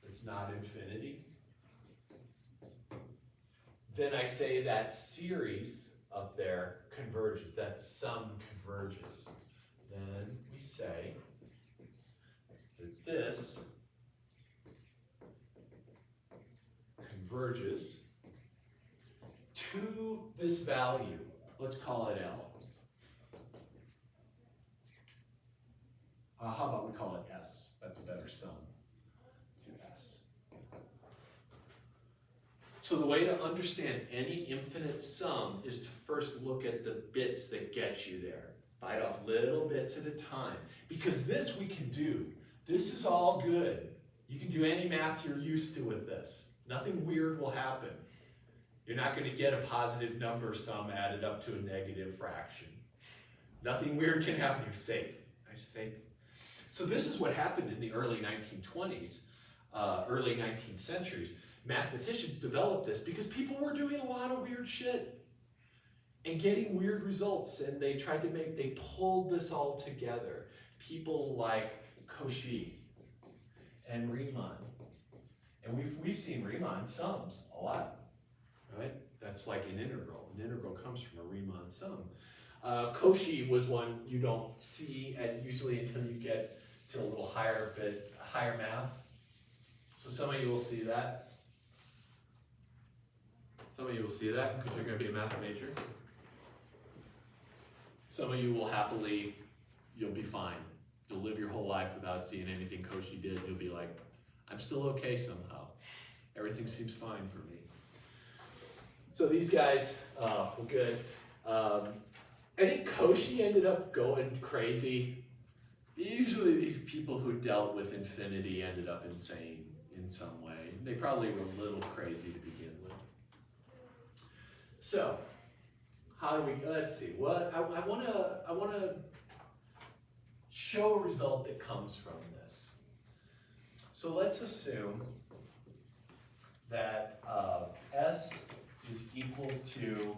that's not infinity, then I say that series up there converges, that sum converges. Then we say that this converges to this value. Let's call it L. How about we call it S? That's a better sum. S. So the way to understand any infinite sum is to first look at the bits that get you there. Bite off little bits at a time. Because this we can do. This is all good. You can do any math you're used to with this. Nothing weird will happen. You're not going to get a positive number sum added up to a negative fraction. Nothing weird can happen. You're safe. I say. So this is what happened in the early 1920s, early 19th centuries. Mathematicians developed this because people were doing a lot of weird shit and getting weird results, and they pulled this all together. People like Cauchy and Riemann. And we've seen Riemann sums a lot, right? That's like an integral. An integral comes from a Riemann sum. Cauchy was one you don't see usually until you get to a little higher math. So some of you will see that. Some of you will see that because you're going to be a math major. Some of you will you'll be fine. You'll live your whole life without seeing anything Cauchy did. You'll be like, I'm still okay somehow. Everything seems fine for me. So these guys were good. I think Cauchy ended up going crazy. Usually these people who dealt with infinity ended up insane in some way. They probably were a little crazy to begin with. So, how do we, let's see, I wanna show a result that comes from this. So let's assume that S is equal to,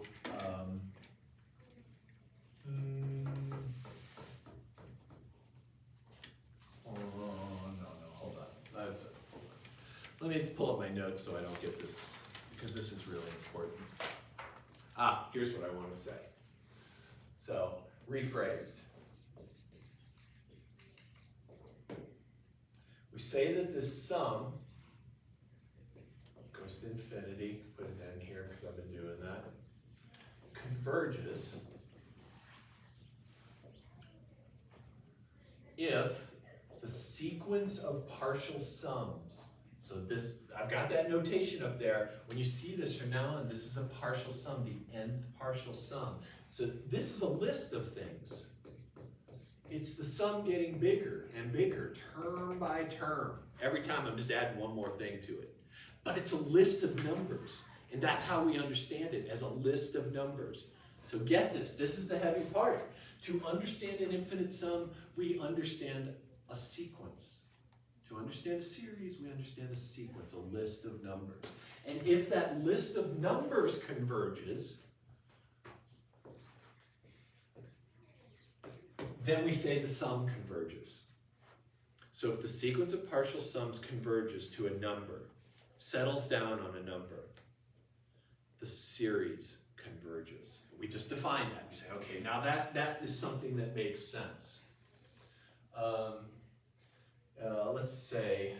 hold on. Let me just pull up my notes so I don't get this, because this is really important. Here's what I want to say. So, rephrased. We say that this sum goes to infinity, put it in here because I've been doing that, converges if the sequence of partial sums, so this, I've got that notation up there. When you see this from now on, this is a partial sum, the nth partial sum. So this is a list of things. It's the sum getting bigger and bigger, term by term. Every time I'm just adding one more thing to it. But it's a list of numbers, and that's how we understand it, as a list of numbers. So get this is the heavy part. To understand an infinite sum, we understand a sequence. To understand a series, we understand a sequence, a list of numbers. And if that list of numbers converges, then we say the sum converges. So if the sequence of partial sums converges to a number, settles down on a number, the series converges. We just define that. We say, okay, now that is something that makes sense. Let's say,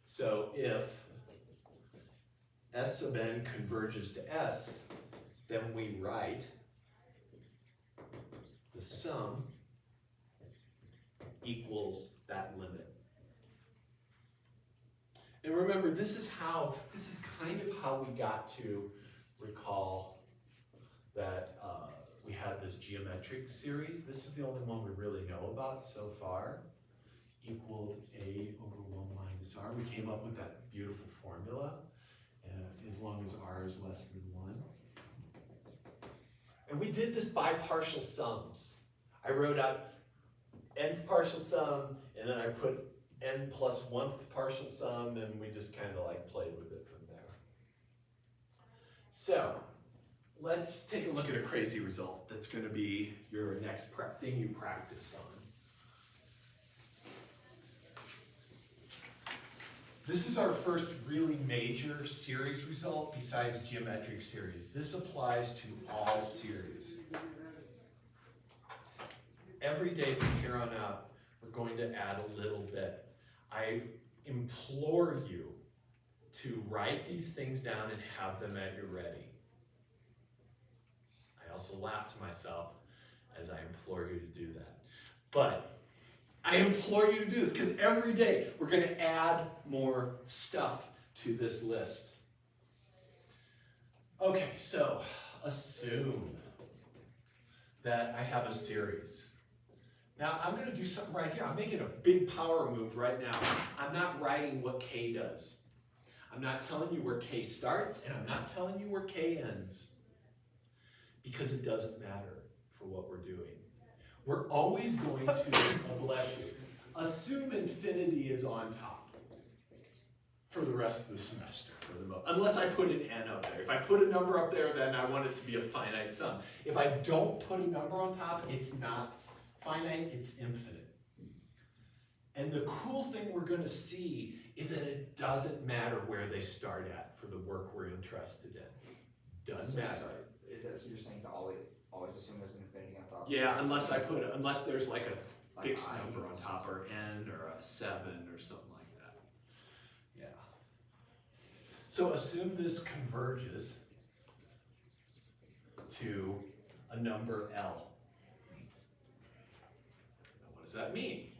so if S sub n converges to S, then we write the sum equals that limit. And remember, this is kind of how we got to recall that we had this geometric series. This is the only one we really know about so far. Equaled a over 1 minus r. We came up with that beautiful formula, as long as r is less than 1. And we did this by partial sums. I wrote out nth partial sum, and then I put n plus 1th partial sum, and we just kind of like played with it from there. So, let's take a look at a crazy result that's going to be your next thing you practice on. This is our first really major series result besides geometric series. This applies to all series. Every day from here on out, we're going to add a little bit. I implore you to write these things down and have them at your ready. I also laugh to myself as I implore you to do that. But I implore you to do this because every day we're going to add more stuff to this list. Okay, so assume that I have a series. Now I'm going to do something right here. I'm making a big power move right now. I'm not writing what K does. I'm not telling you where K starts, and I'm not telling you where K ends, because it doesn't matter for what we're doing. we're always going to, bless you, assume infinity is on top for the rest of the semester, unless I put an n up there. If I put a number up there, then I want it to be a finite sum. If I don't put a number on top, it's not finite, it's infinite. And the cool thing we're gonna see is that it doesn't matter where they start at for the work we're interested in. Doesn't matter. Sorry, is that, so you're saying to always assume there's an infinity on top? Yeah, unless there's like a Like fixed I number on equals top, or n, or a 7, or something like that. Yeah. So assume this converges to a number L. Now, what does that mean?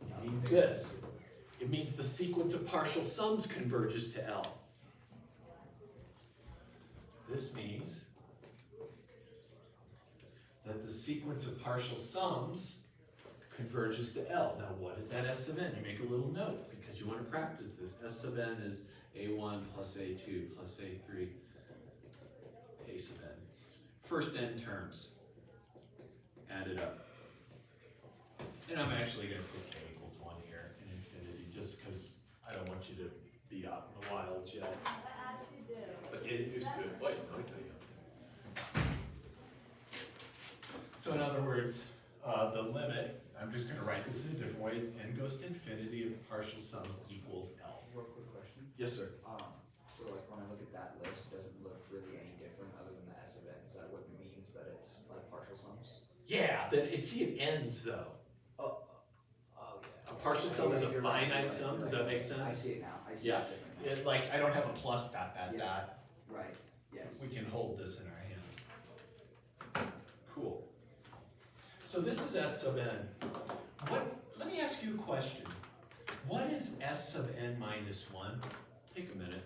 It means this. It means the sequence of partial sums converges to L. This means that the sequence of partial sums converges to L. Now, what is that S sub n? You make a little note because you want to practice this. S sub n is A1 plus A2 plus A3, A sub n. First n terms added up. And I'm actually going to put k equals 1 here in infinity just because I don't want you to be out in the wild yet. But it used to. Wait, let me tell you. So in other words, the limit, I'm just going to write this in a different way, is n goes to infinity of partial sums equals L. Real quick question. Yes, sir. So like when I look at that list, does it look really any different other than the S of n? Is that what it means that it's like partial sums? Yeah, see it ends though. Oh, A partial sum is a You're right, finite you're sum, right, does you're that make right. I sense? see it now, I see Yeah. it's different now. It, like, I don't have a plus dot dot Yeah. dot. Right, yes. We can hold this in our hand. Cool. So this is S sub n. Let me ask you a question. What is S sub n minus 1? Take a minute.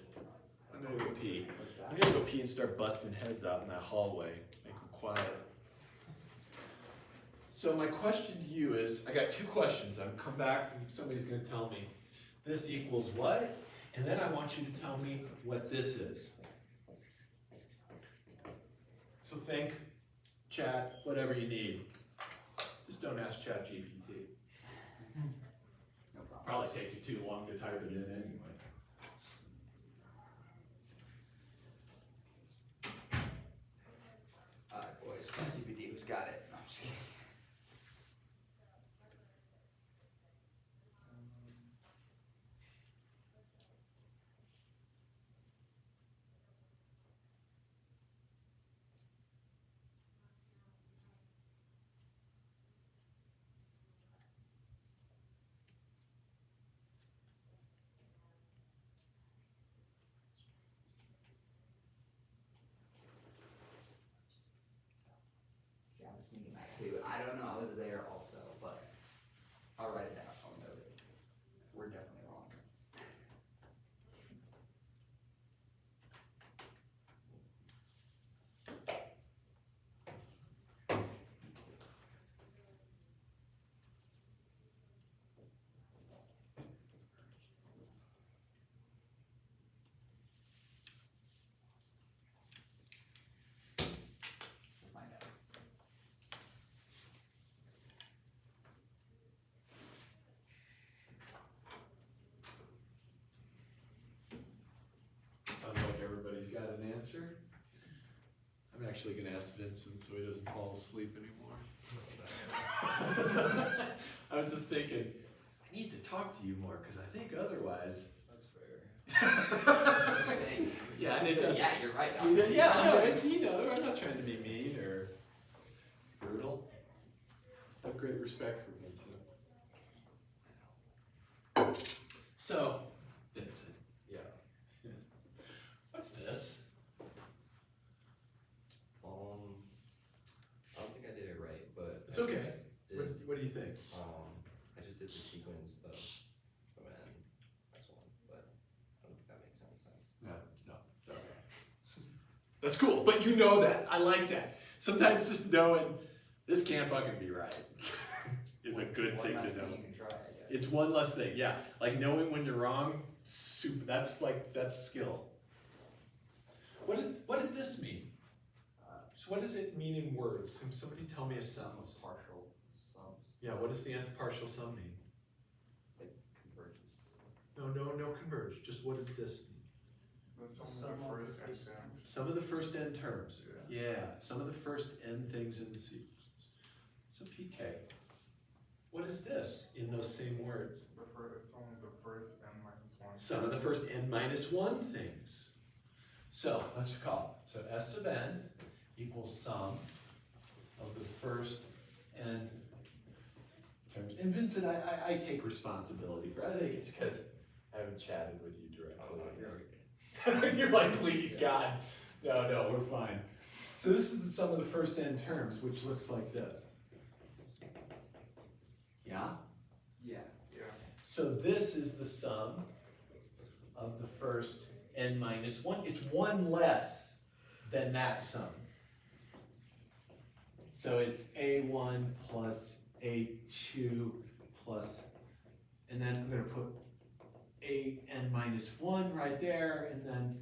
I'm gonna go pee. I'm gonna go pee and start busting heads out in that hallway. Make them quiet. So my question to you is, I got 2 questions. I'm come back and somebody's gonna tell me this equals what? And then I want you to tell me what this is. So think, chat, whatever you need. Just don't ask ChatGPT. No problem. Probably take you too long to type it in anyway. Alright, boys, ChatGPT, who's got it? No, I'm just kidding. See, I was thinking that too. I don't know, I was there also, but I'll write it down, I'll note it. We're definitely wrong. We'll find out. Sounds like everybody's got an answer. I'm actually gonna ask Vincent so he doesn't fall asleep anymore. I was just thinking, I need to talk to you more, because I think otherwise. That's fair. Yeah, and it So, doesn't. yeah, you're right. Yeah, no, it's, I'm not trying to be mean or brutal. I have great respect for Vincent. So, Vincent, Yeah. what's this? I don't think I did it right, but. It's I okay. just did, What do you think? I just did the sequence of n plus 1, but I don't think that makes any sense. No, that's cool, but you know that. I like that. Sometimes just knowing this can't fucking be right is a good One thing less to know. thing you can try, I guess. It's one less thing, yeah. Like knowing when you're wrong, that's skill. What did this mean? So what does it mean in words? Somebody tell me a sentence. Partial sums, Yeah, what does the nth partial sum mean? like convergence. No, converge. Just what does this mean? The Sum sum of of the the first first and terms. Some of the first n terms. Yeah. Yeah, some of the first n things in the sequence. So PK. What is this in those same words? The first, sum of the first n minus one. Some of the first n minus 1 things. So let's recall. So S sub n equals sum of the first n terms. And Vincent, I take responsibility for it. I think it's because I haven't chatted with you directly. You're like, please, God. No, we're fine. So this is the sum of the first n terms, which looks like this. Yeah? Yeah. Yeah. So this is the sum of the first n minus 1. It's 1 less than that sum. So it's a1 plus a2 plus, and then I'm going to put an minus 1 right there, and then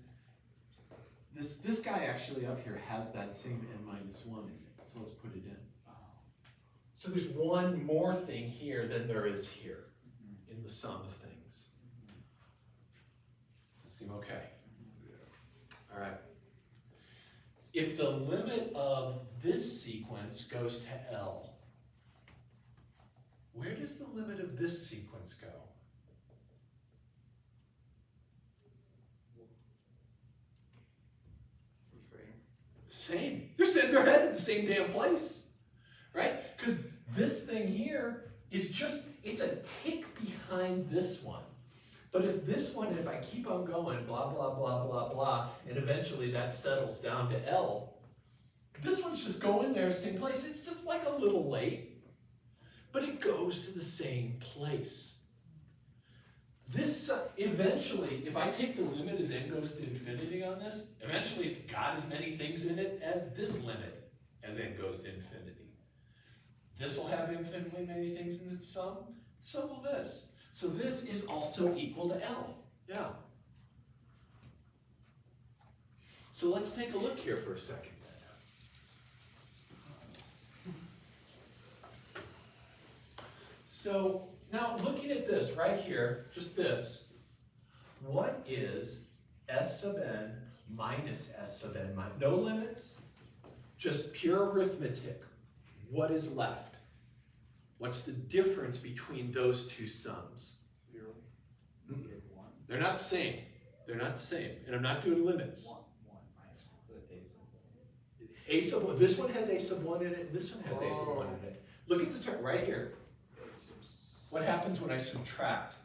this guy actually up here has that same n minus 1 in it. So let's put it in. So there's one more thing here than there is here in the sum of things. Does that seem okay? All right. If the limit of this sequence goes to L, where does the limit of this sequence go? The same. Same. They're headed the same damn place, right? Because this thing here is just, it's a tick behind this one. But if this one, if I keep on going, blah, blah, blah, blah, blah, and eventually that settles down to L, this one's just going there, same place. It's just like a little late, but it goes to the same place. This, eventually, if I take the limit as n goes to infinity on this, eventually it's got as many things in it as this limit as n goes to infinity. This will have infinitely many things in the sum, so will this. So this is also equal to L, yeah. So let's take a look here for a second. So now looking at this right here, just this, what is S sub n minus S sub n minus, no limits, just pure arithmetic. What is left? What's the difference between those two sums? 0. Negative 1. They're not the same. They're not the same. And I'm not doing limits. 1 minus 1. So A sub one. A sub, this one has A sub 1 in it, and this one has A sub 1 in it. Look at the term right here. What happens when I subtract?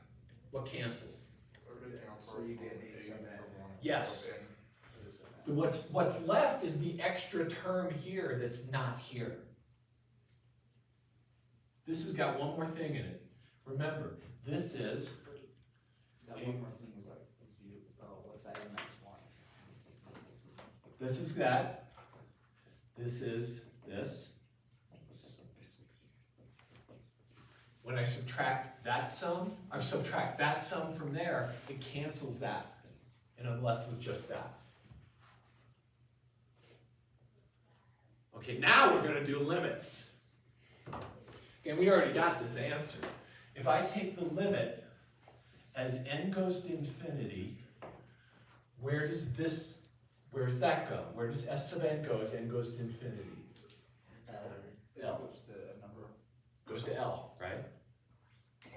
What cancels? Everything else. So you get A a sub n. sub 1. Yes. Sub n. What's left is the extra term here that's not here. This has got one more thing in it. Remember, this is, That one more thing was like, what's that n minus 1? this is that, this is this. When I subtract that sum, or subtract that sum from there, it cancels that. And I'm left with just that. Okay, now we're gonna do limits. And we already got this answer. If I take the limit as n goes to infinity, where's that go?Here does S sub n go as n goes to infinity? L. Goes to a number. Goes to L, right?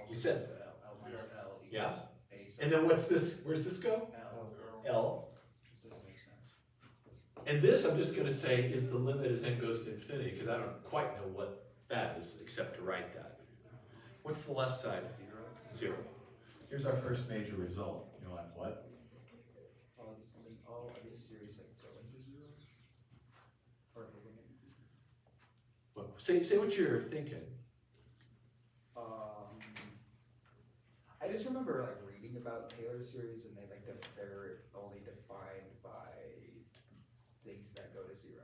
We said, L minus L equals Yeah. A sub and then what's this, where's this go? L. L. Just doesn't make sense. And this, I'm just gonna say, is the limit as n goes to infinity, because I don't quite know what that is, except to write that. What's the left side? 0. Here's our first major result. You're like, what? All of these series like go into 0? Or the limit? Well, say what you're thinking. I just remember like reading about Taylor series and they like they're only defined by things that go to 0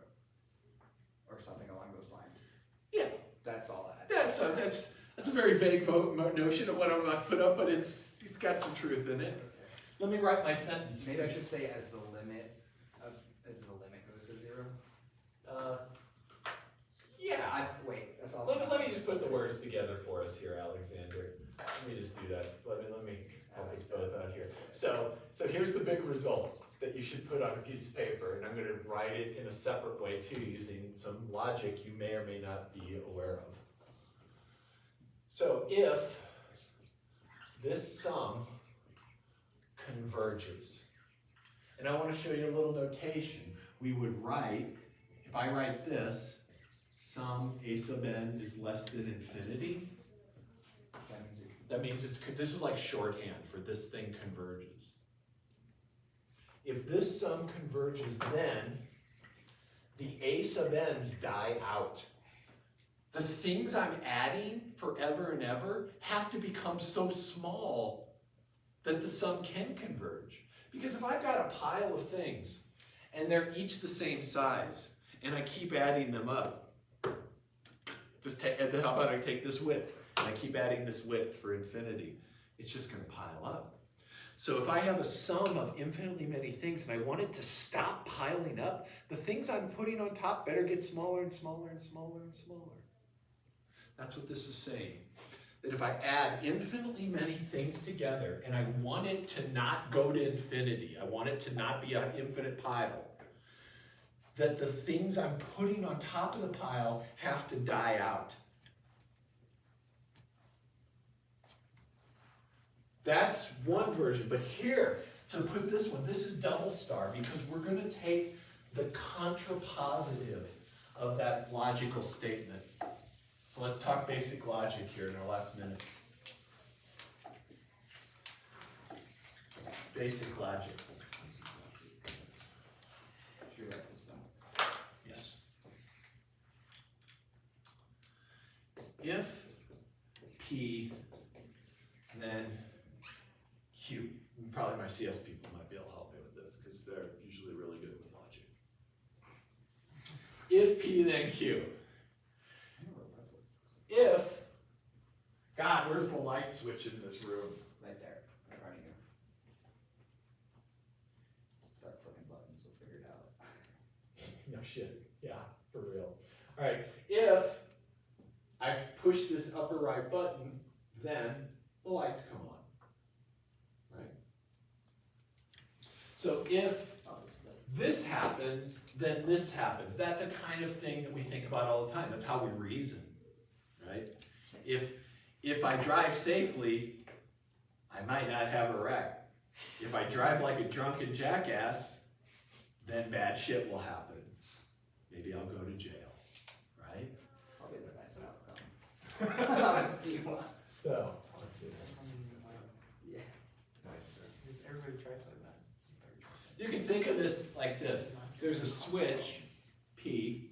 or something along those lines. Yeah. That's all that. That's a very vague notion of what I'm about to put up, but it's got some truth in it. Let me write my sentence. Maybe I should say as the limit goes to 0. Yeah. Wait, that's also. Let me just put the words together for us here, Alexander. Let me just do that. Let me help us both out here. So here's the big result that you should put on a piece of paper, and I'm going to write it in a separate way too, using some logic you may or may not be aware of. So if this sum converges, and I want to show you a little notation. We would write, if I write this, sum a sub n is less than infinity, that means this is like shorthand for this thing converges. If this sum converges, then the a sub n's die out. The things I'm adding forever and ever have to become so small that the sum can converge. Because if I've got a pile of things and they're each the same size and I keep adding them up, how about I take this width and I keep adding this width for infinity, it's just going to pile up. So if I have a sum of infinitely many things and I want it to stop piling up, the things I'm putting on top better get smaller and smaller and smaller and smaller. That's what this is saying. That if I add infinitely many things together and I want it to not go to infinity, I want it to not be an infinite pile, that the things I'm putting on top of the pile have to die out. That's one version, but here, so put this one, this is double star, because we're going to take the contrapositive of that logical statement. So let's talk basic logic here in our last minutes. Basic logic. Should we write this down? Yes. If P, then Q. Probably my CS people might be able to help me with this because they're usually really good with logic. If P, then Q. If, God, where's the light switch in this room? Right there, in front of you. Start clicking buttons, we'll figure it out. No shit, yeah, for real. All right, if I push this upper right button, then the lights come on, right? So if this happens, then this happens. That's a kind of thing that we think about all the time. That's how we reason, right? If I drive safely, I might not have a wreck. If I drive like a drunken jackass, then bad shit will happen. Maybe I'll go to jail, right? Probably the best outcome. So, let's see. Yeah. Nice. Everybody tries like that. You can think of this like this. There's a switch, P.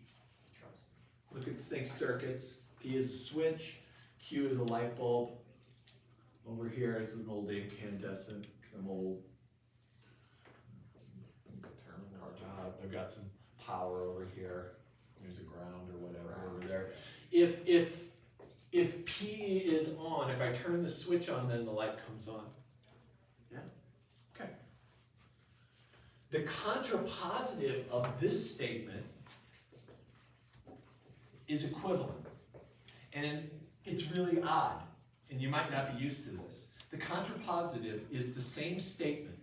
Look at this thing, circuits. P is a switch, Q is a light bulb. Over here is an old incandescent, because I'm old. I've got some power over here. There's a ground or whatever over there. If P is on, if I turn the switch on, then the light comes on. Yeah? Okay. The contrapositive of this statement is equivalent. And it's really odd, and you might not be used to this. The contrapositive is the same statement,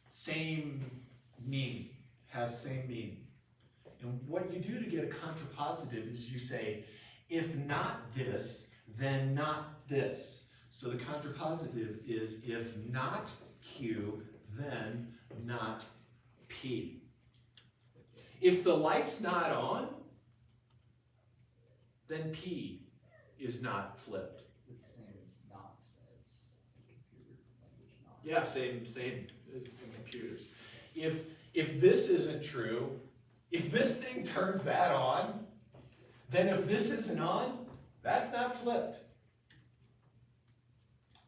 same meaning, has same meaning. And what you do to get a contrapositive is you say, if not this, then not this. So the contrapositive is if not Q, then not P. If the light's not on, then P is not flipped. With the same knots as computer language knots. Yeah, same as in computers. If this isn't true, if this thing turns that on, then if this isn't on, that's not flipped.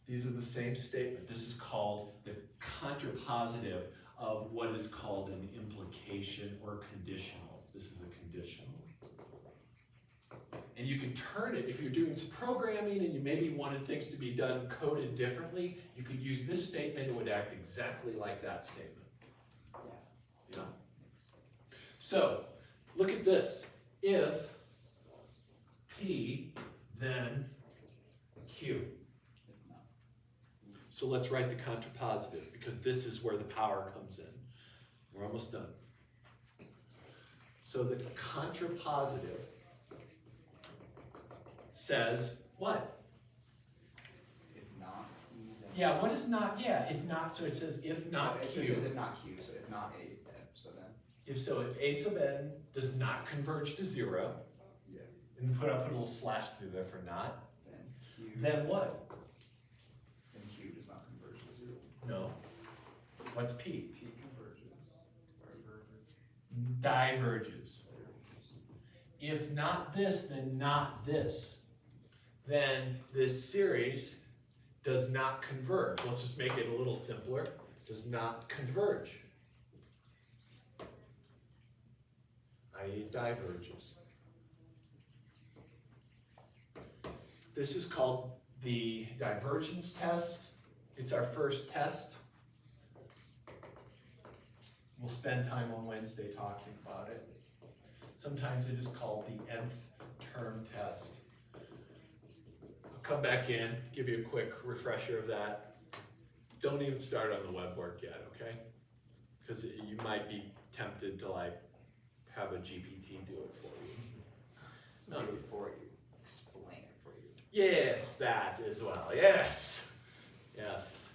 These are the same statement. This is called the contrapositive of what is called an implication or conditional. This is a conditional. And you can turn it, if you're doing some programming and you maybe wanted things to be done coded differently, you could use this statement, it would act exactly like that statement. Yeah. Yeah. So, look at this. If P, then Q. If not. So let's write the contrapositive, because this is where the power comes in. We're almost done. So the contrapositive says what? If not, P, then. Yeah, what is not? Yeah, if not, so it says if not It Q. just says if not Q, so if not A, then, so then, If A sub n does not converge to 0, yeah, and I put a little slash through there for not, then Q. then what? Then Q does not converge to 0. No. What's P? P converges. Diverges. If not this, then not this. Then this series does not converge. Let's just make it a little simpler. Does not converge. I.e. diverges. This is called the divergence test. It's our first test. We'll spend time on Wednesday talking about it. Sometimes it is called the nth term test. I'll come back in, give you a quick refresher of that. Don't even start on the web work yet, okay? Because you might be tempted to like have a GPT do it for you. It's not for you, explain it for you. Yes, that as well, yes. Yes.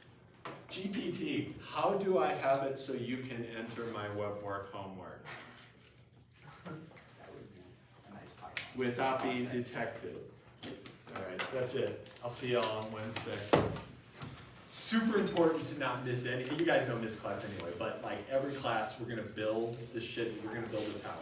GPT, how do I have it so you can enter my web work homework That would be a nice Python. without being detected? All right, that's it. I'll see y'all on Wednesday. Super important to not miss any. You guys don't miss class anyway, but like every class, we're gonna build this shit. We're gonna build a tower.